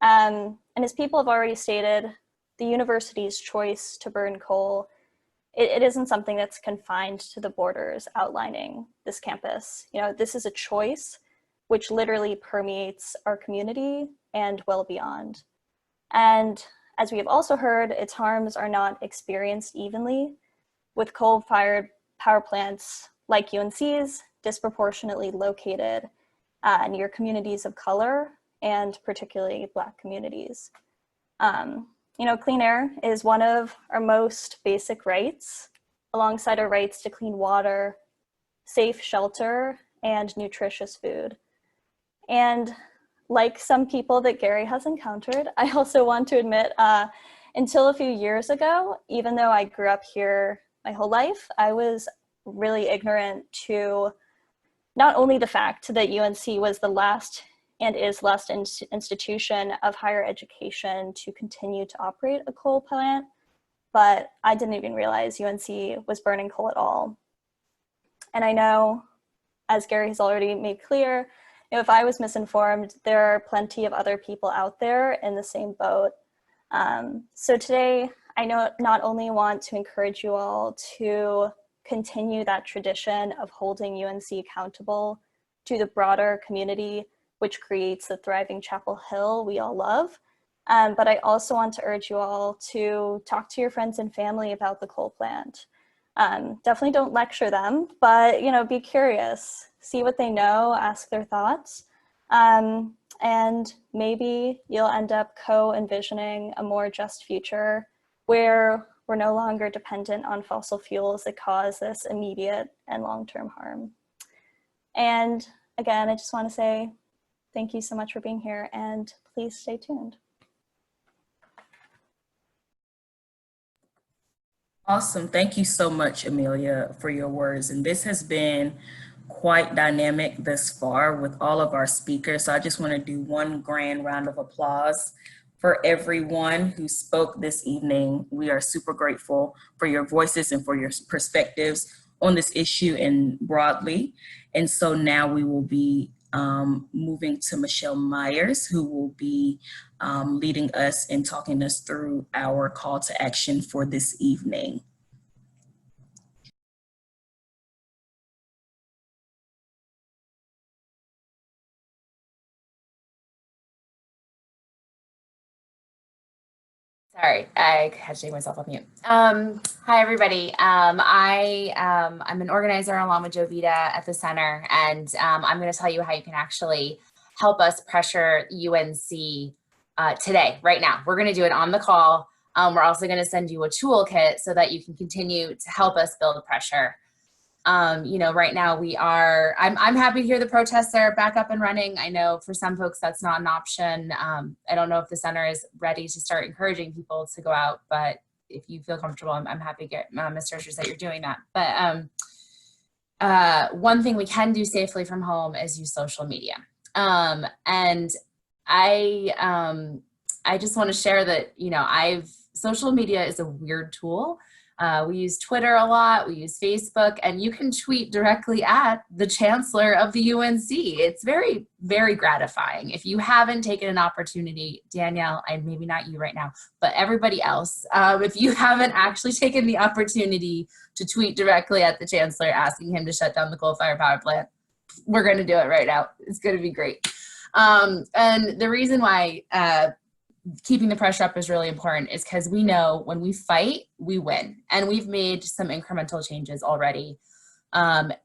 And as people have already stated, the university's choice to burn coal, it isn't something that's confined to the borders outlining this campus. You know, this is a choice which literally permeates our community and well beyond. And as we have also heard, its harms are not experienced evenly, with coal-fired power plants like UNC's disproportionately located near communities of color and particularly Black communities. You know, clean air is one of our most basic rights, alongside our rights to clean water, safe shelter, and nutritious food. And like some people that Gary has encountered, I also want to admit, until a few years ago, even though I grew up here my whole life, I was really ignorant to not only the fact that UNC was the last and is last institution of higher education to continue to operate a coal plant, but I didn't even realize UNC was burning coal at all. And I know, as Gary has already made clear, you know, if I was misinformed, there are plenty of other people out there in the same boat. So today, I not only want to encourage you all to continue that tradition of holding UNC accountable to the broader community, which creates the thriving Chapel Hill we all love, but I also want to urge you all to talk to your friends and family about the coal plant. Definitely don't lecture them, but you know, be curious, see what they know, ask their thoughts, and maybe you'll end up co-envisioning a more just future where we're no longer dependent on fossil fuels that cause this immediate and long-term harm. And again, I just want to say thank you so much for being here, and please stay tuned. Awesome. Thank you so much, Amelia, for your words. And this has been quite dynamic thus far with all of our speakers. So I just want to do one grand round of applause for everyone who spoke this evening. We are super grateful for your voices and for your perspectives on this issue and broadly. And so now we will be moving to Michelle Myers, who will be leading us and talking us through our call to action for this evening. Sorry, I had to take myself off mute. Hi, everybody. I'm an organizer along with Jovita at the center, and I'm going to tell you how you can actually help us pressure UNC today, right now. We're going to do it on the call. We're also going to send you a toolkit so that you can continue to help us build pressure. You know, right now I'm happy to hear the protests are back up and running. I know for some folks that's not an option. I don't know if the center is ready to start encouraging people to go out, but if you feel comfortable, I'm happy to get Ms. Richards that you're doing that. But one thing we can do safely from home is use social media. And I just want to share that, you know, social media is a weird tool. We use Twitter a lot, we use Facebook, and you can tweet directly at the chancellor of the UNC. It's very, very gratifying. If you haven't taken an opportunity, Danielle, and maybe not you right now, but everybody else, if you haven't actually taken the opportunity to tweet directly at the chancellor asking him to shut down the coal-fired power plant, we're gonna do it right now. It's gonna be great. And the reason why keeping the pressure up is really important is because we know when we fight, we win. And we've made some incremental changes already.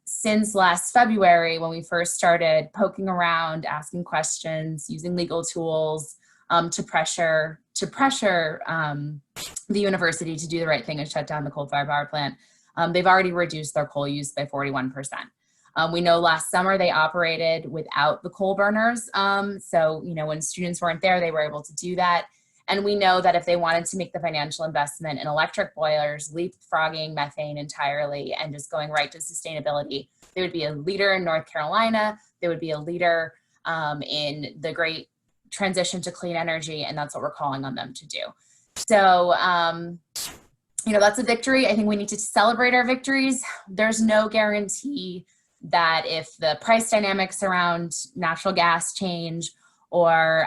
Since last February, when we first started poking around, asking questions, using legal tools to pressure the university to do the right thing and shut down the coal-fired power plant, they've already reduced their coal use by 41%. We know last summer they operated without the coal burners. So, you know, when students weren't there, they were able to do that. And we know that if they wanted to make the financial investment in electric boilers, leapfrogging methane entirely, and just going right to sustainability, they would be a leader in North Carolina. They would be a leader in the great transition to clean energy. And that's what we're calling on them to do. So, you know, that's a victory. I think we need to celebrate our victories. There's no guarantee that if the price dynamics around natural gas change, or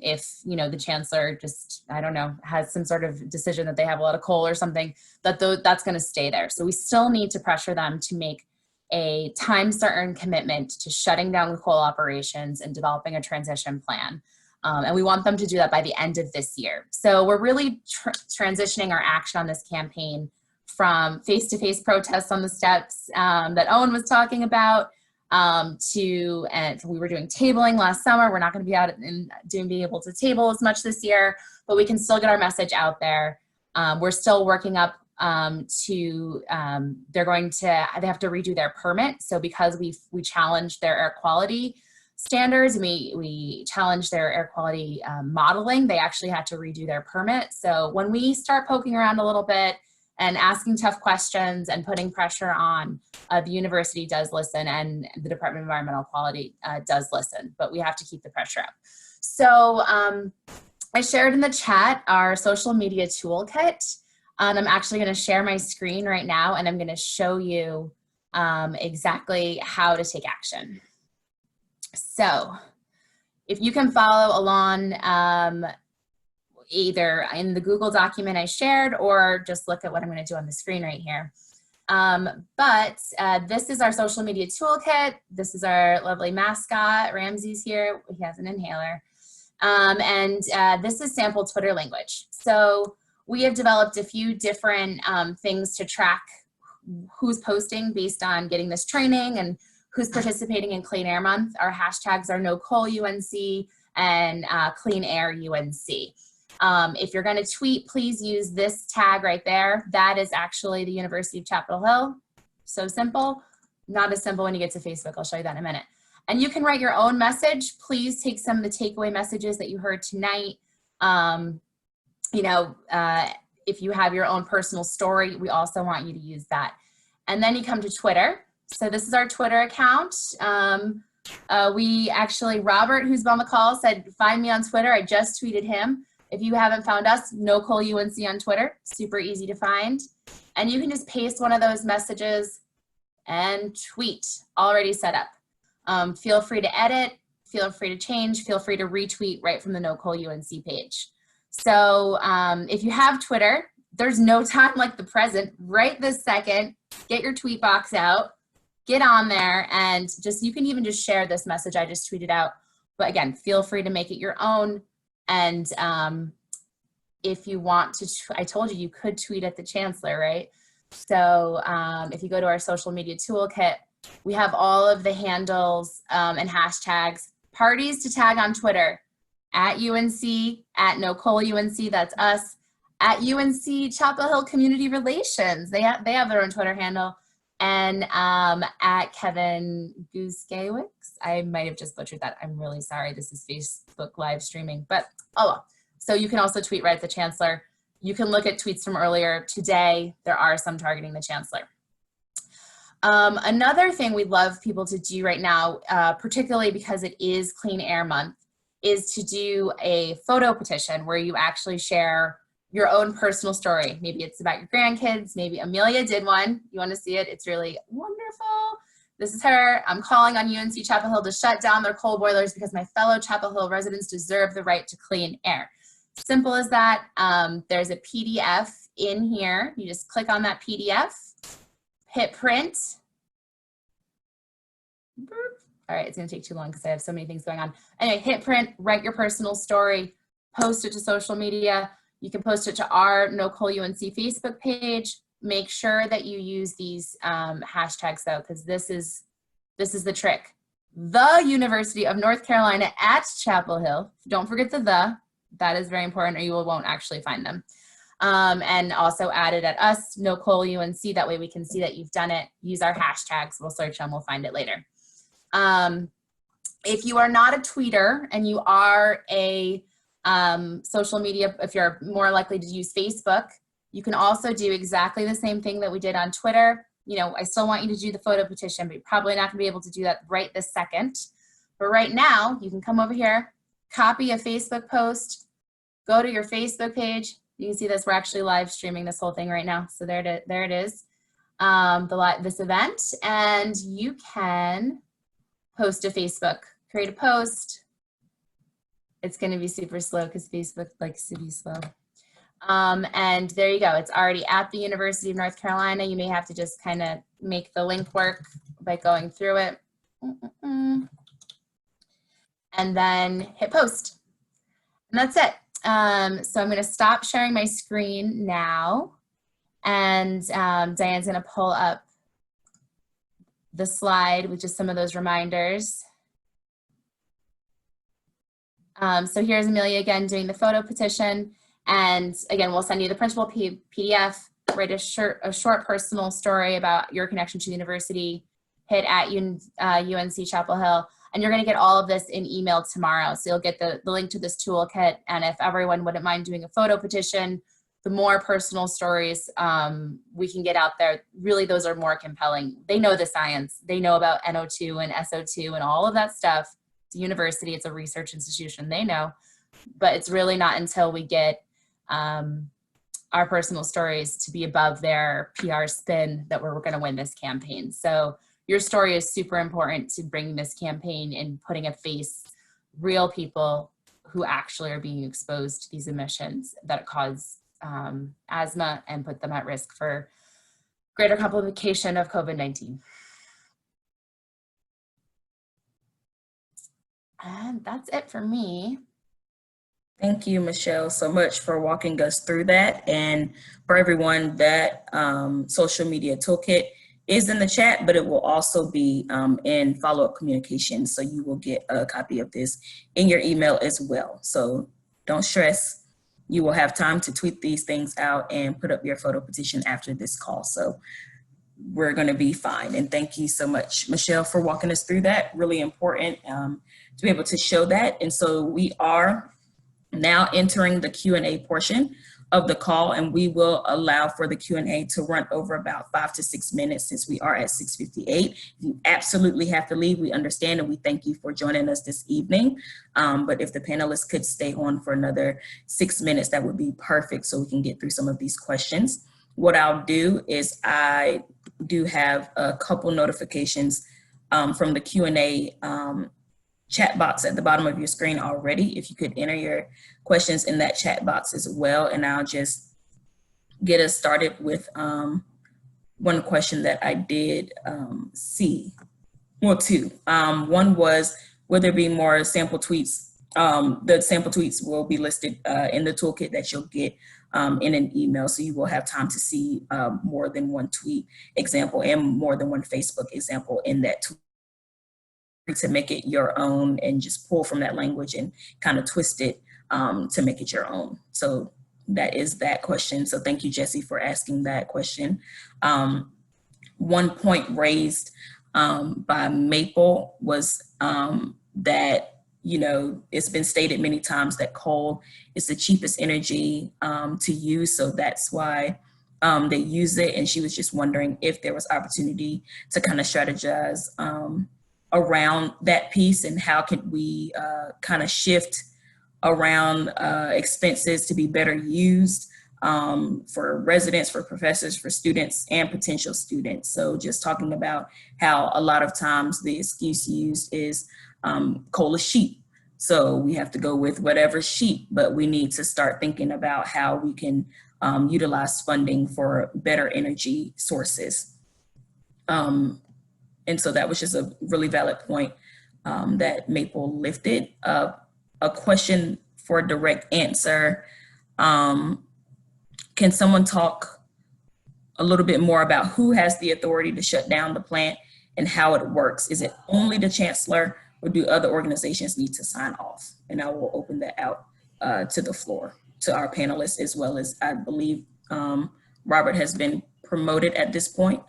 if, you know, the chancellor just, I don't know, has some sort of decision that they have a lot of coal or something, that's going to stay there. So we still need to pressure them to make a time certain commitment to shutting down the coal operations and developing a transition plan. And we want them to do that by the end of this year. So we're really transitioning our action on this campaign from face-to-face protests on the steps that Owen was talking about, and we were doing tabling last summer. We're not going to be out and being able to table as much this year, but we can still get our message out there. We're still working up they have to redo their permit. So because we challenged their air quality standards, we challenged their air quality modeling, they actually had to redo their permit. So when we start poking around a little bit and asking tough questions and putting pressure on, the university does listen, and the Department of Environmental Quality does listen, but we have to keep the pressure up. So I shared in the chat our social media toolkit. I'm actually going to share my screen right now, and I'm going to show you exactly how to take action. So if you can follow along either in the Google document I shared, or just look at what I'm going to do on the screen right here. This is our social media toolkit. This is our lovely mascot. Ramsey's here. He has an inhaler. This is sample Twitter language. So we have developed a few different things to track who's posting based on getting this training and who's participating in Clean Air Month. Our hashtags are No Coal UNC and Clean Air UNC. If you're going to tweet, please use this tag right there. That is actually the University of Chapel Hill. So simple. Not as simple when you get to Facebook. I'll show you that in a minute. And you can write your own message. Please take some of the takeaway messages that you heard tonight. If you have your own personal story, we also want you to use that. And then you come to Twitter. So this is our Twitter account. Robert, who's on the call, said, find me on Twitter. I just tweeted him. If you haven't found us, No Coal UNC on Twitter, super easy to find. And you can just paste one of those messages and tweet, already set up. Feel free to edit, feel free to change, feel free to retweet right from the No Coal UNC page. So if you have Twitter, there's no time like the present. Right this second, get your tweet box out, get on there, and you can even just share this message I just tweeted out. But again, feel free to make it your own. And if you want to, I told you could tweet at the chancellor, right? So if you go to our social media toolkit, we have all of the handles and hashtags, parties to tag on Twitter, at UNC, at No Coal UNC, that's us, at UNC Chapel Hill Community Relations, they have their own Twitter handle, and at Kevin Guskiewicz. I might have just butchered that. I'm really sorry. This is Facebook live streaming, but oh well. So you can also tweet right at the chancellor. You can look at tweets from earlier today. There are some targeting the chancellor. Another thing we'd love people to do right now, particularly because it is Clean Air Month, is to do a photo petition where you actually share your own personal story. Maybe it's about your grandkids. Maybe Amelia did one. You want to see it? It's really wonderful. This is her. I'm calling on UNC Chapel Hill to shut down their coal boilers because my fellow Chapel Hill residents deserve the right to clean air. Simple as that. There's a PDF in here. You just click on that PDF, hit print. All right, it's gonna take too long because I have so many things going on. Anyway, hit print, write your personal story, post it to social media. You can post it to our No Coal UNC Facebook page. Make sure that you use these hashtags though, because this is the trick. The University of North Carolina at Chapel Hill. Don't forget the. That is very important, or you won't actually find them. And also add it at us, No Coal UNC. That way we can see that you've done it. Use our hashtags. We'll search them. We'll find it later. If you are not a tweeter and you are a social media, if you're more likely to use Facebook, you can also do exactly the same thing that we did on Twitter. You know, I still want you to do the photo petition, but you're probably not gonna be able to do that right this second. But right now, you can come over here, copy a Facebook post, go to your Facebook page. You can see this, we're actually live streaming this whole thing right now. So there it is, this event, and you can post to Facebook, create a post, It's going to be super slow because Facebook likes to be slow. And there you go. It's already at the University of North Carolina. You may have to just kind of make the link work by going through it. And then hit post. And that's it. So I'm going to stop sharing my screen now. And Diane's going to pull up the slide with just some of those reminders. So here's Amelia again doing the photo petition. And again, we'll send you the printable PDF, write a short personal story about your connection to the university, hit at UNC Chapel Hill, and you're gonna get all of this in email tomorrow. So you'll get the link to this toolkit. And if everyone wouldn't mind doing a photo petition, the more personal stories we can get out there, really those are more compelling. They know the science. They know about NO2 and SO2 and all of that stuff. It's a university, it's a research institution, they know. But it's really not until we get our personal stories to be above their PR spin that we're gonna win this campaign. So your story is super important to bring this campaign and putting a face, real people who actually are being exposed to these emissions that cause asthma and put them at risk for greater complication of COVID-19. And that's it for me. Thank you, Michelle, so much for walking us through that. And for everyone, that social media toolkit is in the chat, but it will also be in follow-up communication. So you will get a copy of this in your email as well. So don't stress. You will have time to tweet these things out and put up your photo petition after this call. So we're going to be fine. And thank you so much, Michelle, for walking us through that. Really important to be able to show that. And so we are now entering the Q&A portion of the call, and we will allow for the Q&A to run over about 5 to 6 minutes since we are at 6:58. If you absolutely have to leave, we understand, and we thank you for joining us this evening. But if the panelists could stay on for another 6 minutes, that would be perfect so we can get through some of these questions. What I'll do is I do have a couple notifications from the Q&A chat box at the bottom of your screen already. If you could enter your questions in that chat box as well, and I'll just get us started with one question that I did see. Well, two. One was, will there be more sample tweets? The sample tweets will be listed in the toolkit that you'll get in an email, so you will have time to see more than one tweet example and more than one Facebook example in that tweet, to make it your own and just pull from that language and kind of twist it to make it your own. So that is that question. So thank you, Jesse, for asking that question. One point raised by Maple was that, you know, it's been stated many times that coal is the cheapest energy to use. So that's why they use it. And she was just wondering if there was opportunity to kind of strategize around that piece, and how could we kind of shift around expenses to be better used for residents, for professors, for students, and potential students. So just talking about how a lot of times the excuse used is coal is cheap. So we have to go with whatever's cheap, but we need to start thinking about how we can utilize funding for better energy sources. And so that was just a really valid point that Maple lifted. A question for a direct answer. Can someone talk a little bit more about who has the authority to shut down the plant and how it works? Is it only the chancellor, or do other organizations need to sign off? And I will open that out to the floor, to our panelists, as well as I believe Robert has been promoted at this point.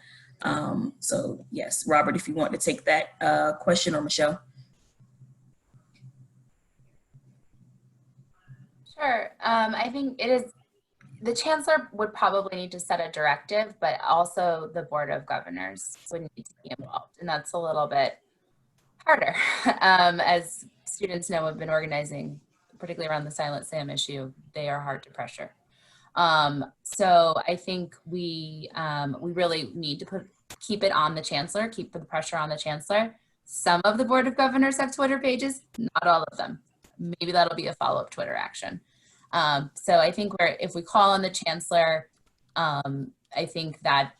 So yes, Robert, if you want to take that question, or Michelle. Sure. I think it is, the chancellor would probably need to set a directive, but also the board of governors would need to be involved. And that's a little bit harder. As students know, we've been organizing, particularly around the Silent Sam issue. They are hard to pressure. So I think we really need to keep it on the chancellor, keep the pressure on the chancellor. Some of the board of governors have Twitter pages, not all of them. maybe that'll be a follow-up Twitter action. So I think if we call on the chancellor, I think that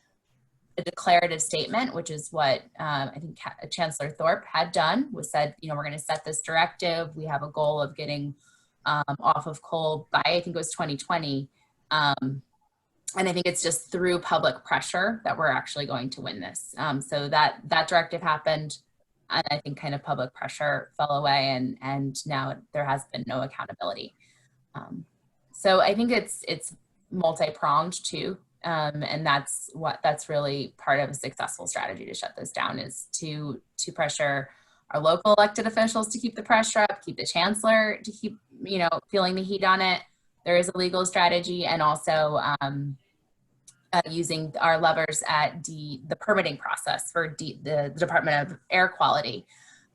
a declarative statement, which is what I think Chancellor Thorpe had done, was said, we're going to set this directive. We have a goal of getting off of coal by, I think it was 2020. And I think it's just through public pressure that we're actually going to win this. So that directive happened, and I think kind of public pressure fell away, and now there has been no accountability. So I think it's multi-pronged too. And that's really part of a successful strategy to shut this down, is to pressure our local elected officials to keep the pressure up, keep the chancellor to keep, feeling the heat on it. There is a legal strategy, and also using our levers at the permitting process for the Department of Air Quality.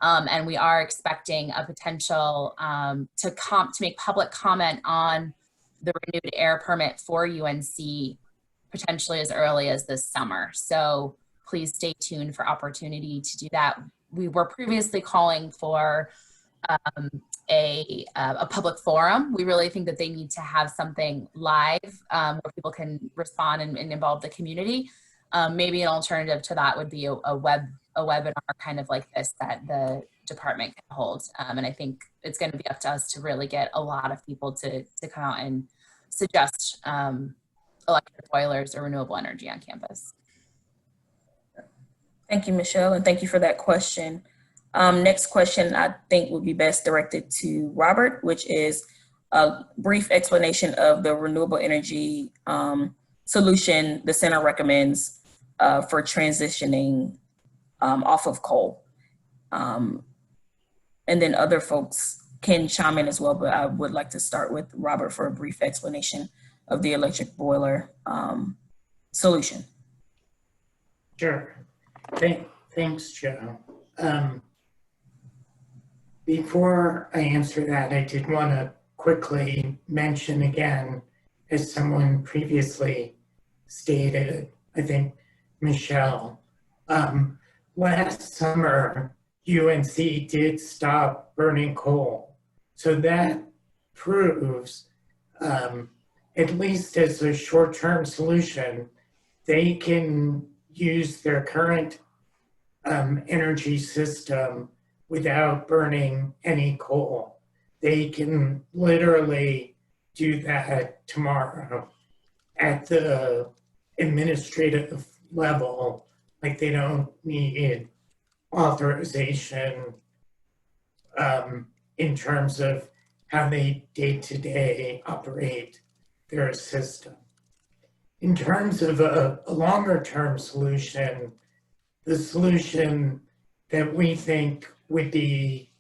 And we are expecting a potential to make public comment on the renewed air permit for UNC potentially as early as this summer. So please stay tuned for opportunity to do that. We were previously calling for a public forum. We really think that they need to have something live where people can respond and involve the community. Maybe an alternative to that would be a webinar kind of like this that the department can hold. And I think it's going to be up to us to really get a lot of people to come out and suggest electric boilers or renewable energy on campus. Thank you, Michelle, and thank you for that question. Next question I think would be best directed to Robert, which is a brief explanation of the renewable energy solution the center recommends for transitioning off of coal. And then other folks can chime in as well, but I would like to start with Robert for a brief explanation of the electric boiler solution. Sure. Thanks, Joe. Before I answer that, I did want to quickly mention again, as someone previously stated, I think Michelle, last summer, UNC did stop burning coal. So that proves, at least as a short-term solution, they can use their current energy system without burning any coal. They can literally do that tomorrow at the administrative level. Like, they don't need authorization in terms of how they day-to-day operate their system. In terms of a longer-term solution, the solution that we think would be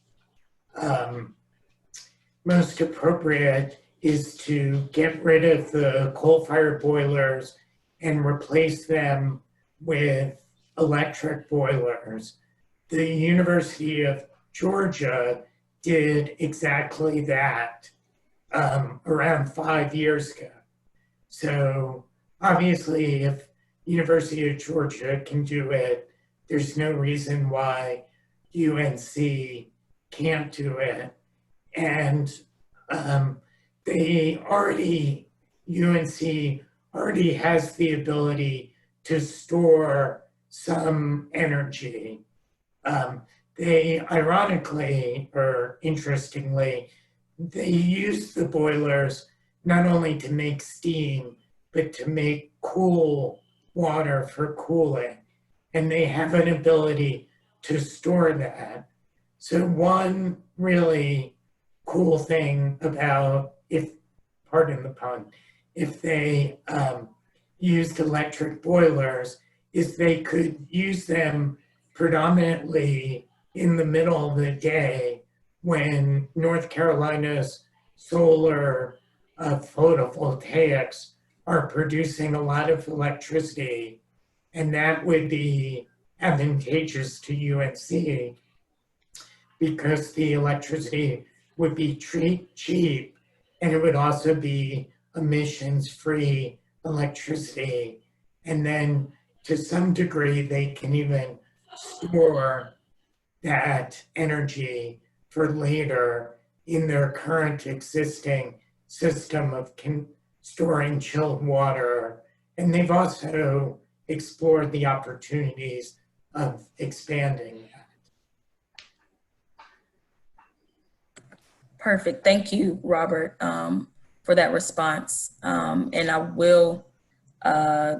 most appropriate is to get rid of the coal-fired boilers and replace them with electric boilers. The University of Georgia did exactly that around 5 years ago. So obviously, if University of Georgia can do it, there's no reason why UNC can't do it. And UNC already has the ability to store some energy. They ironically, or interestingly, they use the boilers not only to make steam, but to make cool water for cooling. And they have an ability to store that. So one really cool thing about, pardon the pun, if they used electric boilers, is they could use them predominantly in the middle of the day when North Carolina's solar photovoltaics are producing a lot of electricity, and that would be advantageous to UNC because the electricity would be cheap, and it would also be emissions-free electricity. And then to some degree, they can even store that energy for later in their current existing system of storing chilled water. And they've also explored the opportunities of expanding that. Perfect. Thank you, Robert, for that response. And I will,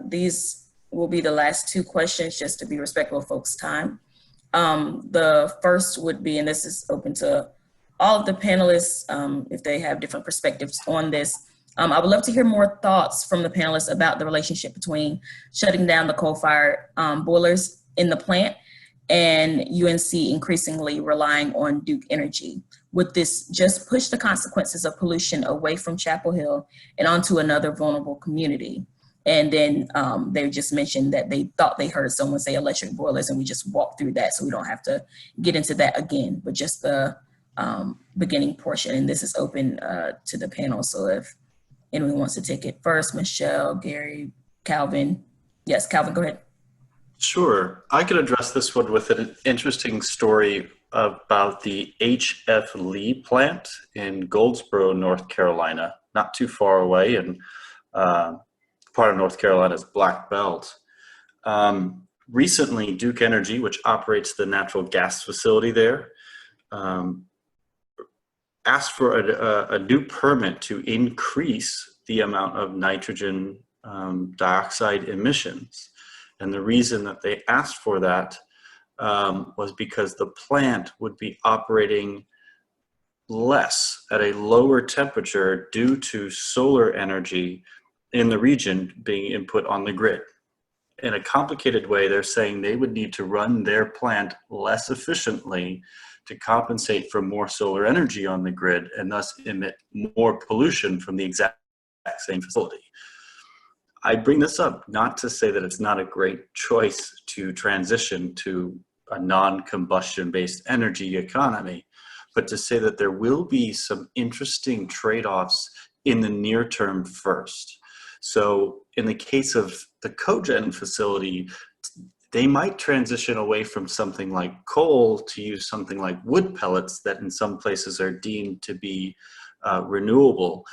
these will be the last two questions just to be respectful of folks' time. The first would be, and this is open to all of the panelists if they have different perspectives on this. I would love to hear more thoughts from the panelists about the relationship between shutting down the coal-fired boilers in the plant and UNC increasingly relying on Duke Energy. Would this just push the consequences of pollution away from Chapel Hill and onto another vulnerable community? And then they just mentioned that they thought they heard someone say electric boilers, and we just walked through that, so we don't have to get into that again, but just the beginning portion. And this is open to the panel, so if anyone wants to take it first, Michelle, Gary, Calvin. Yes, Calvin, go ahead. Sure. I could address this one with an interesting story about the H.F. Lee plant in Goldsboro, North Carolina, not too far away, and part of North Carolina's Black Belt. Recently, Duke Energy, which operates the natural gas facility there, asked for a new permit to increase the amount of nitrogen dioxide emissions. And the reason that they asked for that was because the plant would be operating less at a lower temperature due to solar energy in the region being input on the grid. In a complicated way, they're saying they would need to run their plant less efficiently to compensate for more solar energy on the grid and thus emit more pollution from the exact same facility. I bring this up not to say that it's not a great choice to transition to a non-combustion based energy economy, but to say that there will be some interesting trade-offs in the near term first. So in the case of the cogen facility, they might transition away from something like coal to use something like wood pellets that in some places are deemed to be renewable.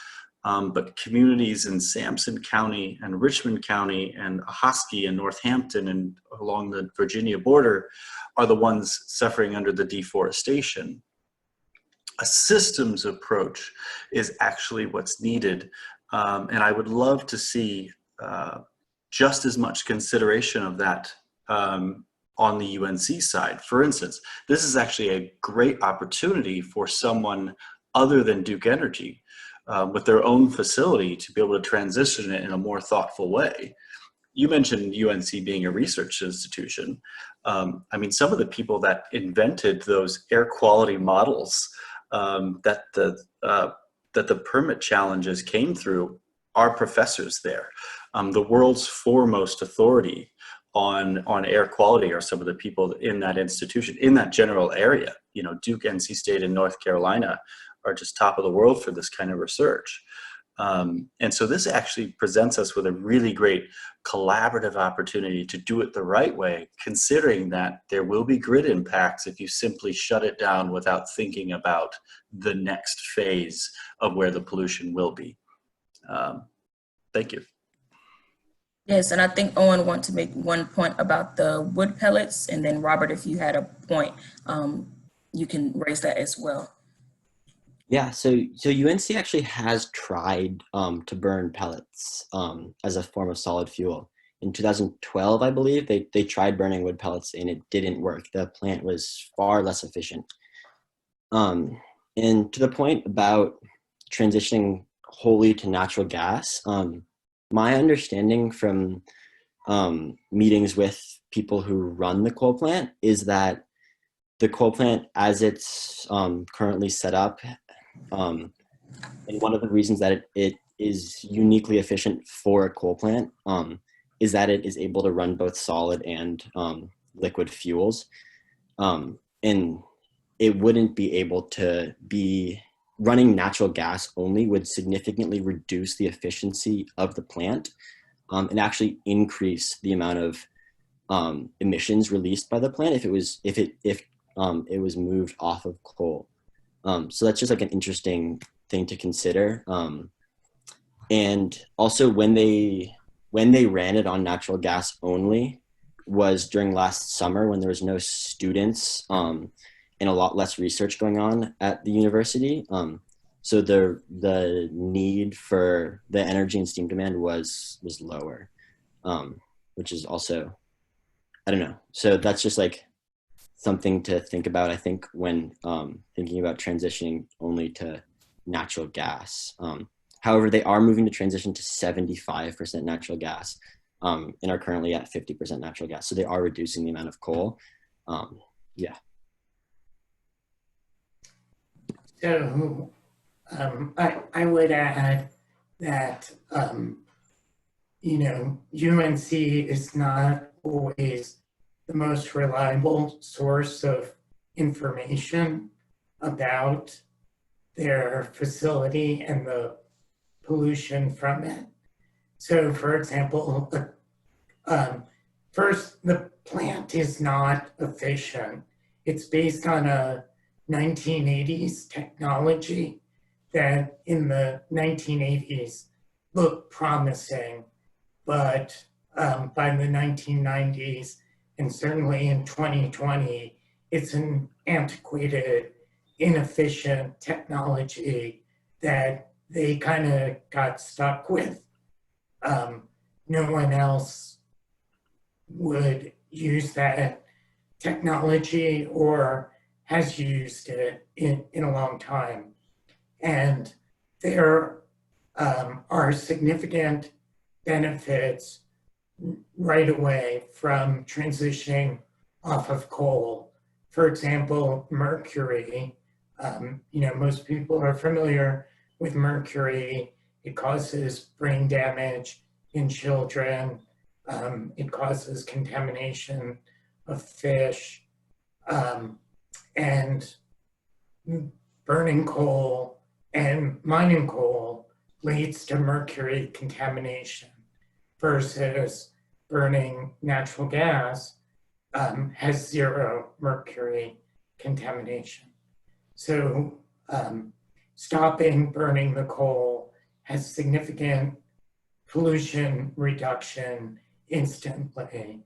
But communities in Sampson County and Richmond County and Ahoskie and Northampton and along the Virginia border are the ones suffering under the deforestation. A systems approach is actually what's needed. And I would love to see just as much consideration of that on the UNC side. For instance, this is actually a great opportunity for someone other than Duke Energy with their own facility to be able to transition it in a more thoughtful way. You mentioned UNC being a research institution. I mean, some of the people that invented those air quality models that the permit challenges came through are professors there. The world's foremost authority on air quality are some of the people in that institution, in that general area. You know, Duke, NC State, and North Carolina are just top of the world for this kind of research. And so this actually presents us with a really great collaborative opportunity to do it the right way, considering that there will be grid impacts if you simply shut it down without thinking about the next phase of where the pollution will be. Thank you. Yes, and I think Owen wanted to make one point about the wood pellets, and then Robert, if you had a point, you can raise that as well. Yeah, so UNC actually has tried to burn pellets as a form of solid fuel. In 2012, I believe, they tried burning wood pellets and it didn't work. The plant was far less efficient. And to the point about transitioning wholly to natural gas, my understanding from meetings with people who run the coal plant is that the coal plant, as it's currently set up, and one of the reasons that it is uniquely efficient for a coal plant is that it is able to run both solid and liquid fuels. And it wouldn't be able to be running natural gas only would significantly reduce the efficiency of the plant and actually increase the amount of emissions released by the plant if it was moved off of coal. So that's just like an interesting thing to consider. And also when they ran it on natural gas only was during last summer when there was no students and a lot less research going on at the university. So the need for the energy and steam demand was lower, which is also, I don't know. So that's just like something to think about, I think, when thinking about transitioning only to natural gas. However, they are moving to transition to 75% natural gas and are currently at 50% natural gas. So they are reducing the amount of coal. Yeah. So I would add that, you know, UNC is not always the most reliable source of information about their facility and the pollution from it. So for example, first, the plant is not efficient. It's based on a 1980s technology that in the 1980s looked promising, but by the 1990s and certainly in 2020, it's an antiquated, inefficient technology that they kind of got stuck with. No one else would use that technology or has used it in a long time. And there are significant benefits right away from transitioning off of coal. For example, mercury, you know, most people are familiar with mercury. It causes brain damage in children. It causes contamination of fish, and burning coal and mining coal leads to mercury contamination versus burning natural gas has zero mercury contamination. So stopping burning the coal has significant pollution reduction instantly.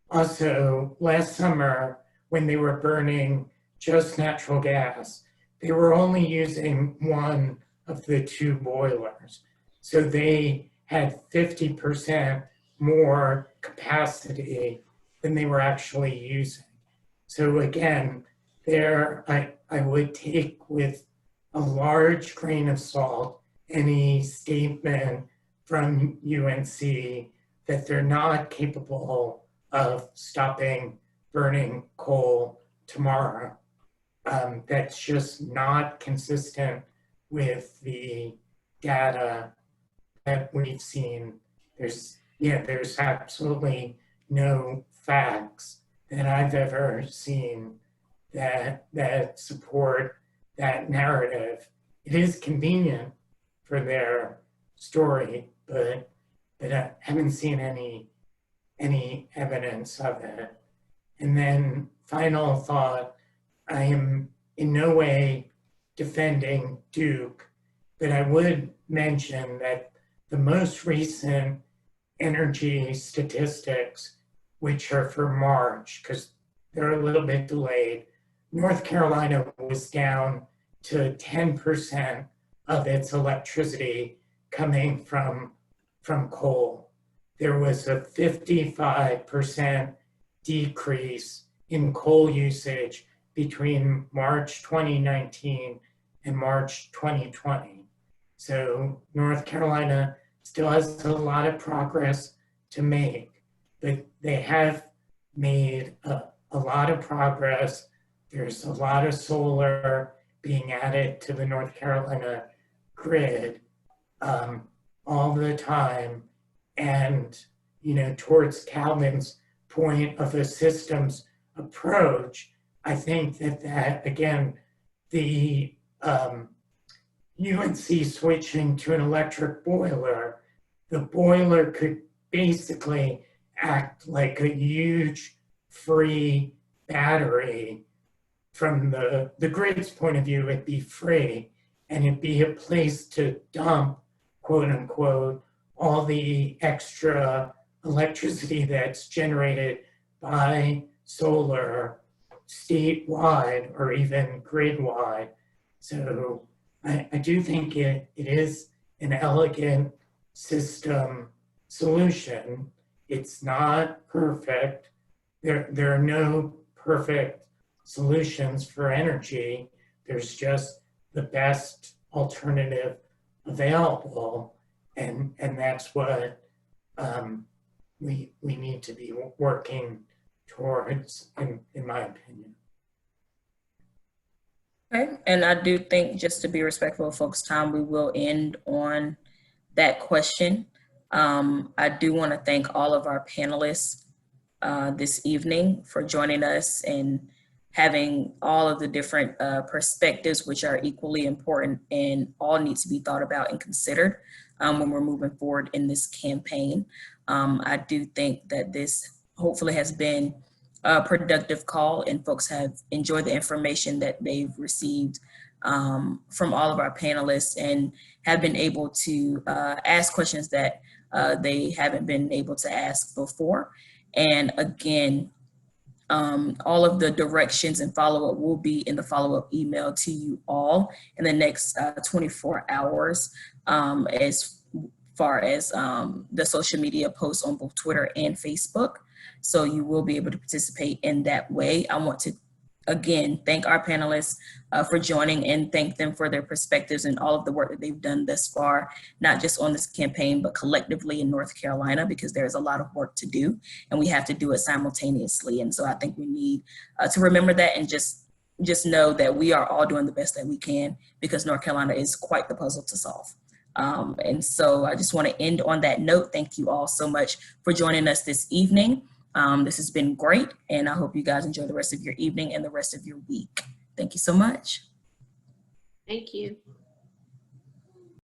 Also, last summer, when they were burning just natural gas, they were only using one of the two boilers. So they had 50% more capacity than they were actually using. So again, there I would take with a large grain of salt any statement from UNC that they're not capable of stopping burning coal tomorrow. That's just not consistent with the data that we've seen. There's absolutely no facts that I've ever seen that support that narrative. It is convenient for their story, but I haven't seen any evidence of it. And then final thought, I am in no way defending Duke, but I would mention that the most recent energy statistics, which are for March, because they're a little bit delayed, North Carolina was down to 10% of its electricity coming from coal. There was a 55% decrease in coal usage between March 2019 and March 2020. So North Carolina still has a lot of progress to make, but they have made a lot of progress. There's a lot of solar being added to the North Carolina grid all the time. And, you know, towards Calvin's point of a systems approach, I think that again, the UNC switching to an electric boiler, the boiler could basically act like a huge free battery from the grid's point of view, it'd be free and it'd be a place to dump, quote unquote, all the extra electricity that's generated by solar statewide or even grid-wide. So I do think it is an elegant system solution. It's not perfect. There are no perfect solutions for energy. There's just the best alternative available, and that's what we need to be working towards, in my opinion. Okay, and I do think, just to be respectful of folks' time, we will end on that question. I do want to thank all of our panelists this evening for joining us and having all of the different perspectives, which are equally important and all need to be thought about and considered when we're moving forward in this campaign. I do think that this hopefully has been a productive call and folks have enjoyed the information that they've received from all of our panelists and have been able to ask questions that they haven't been able to ask before. And again, all of the directions and follow-up will be in the follow-up email to you all in the next 24 hours as far as the social media posts on both Twitter and Facebook. So you will be able to participate in that way. I want to, again, thank our panelists for joining and thank them for their perspectives and all of the work that they've done thus far, not just on this campaign, but collectively in North Carolina, because there's a lot of work to do and we have to do it simultaneously. And so I think we need to remember that and just know that we are all doing the best that we can because North Carolina is quite the puzzle to solve. And so I just want to end on that note. Thank you all so much for joining us this evening. This has been great, and I hope you guys enjoy the rest of your evening and the rest of your week. Thank you so much. Thank you.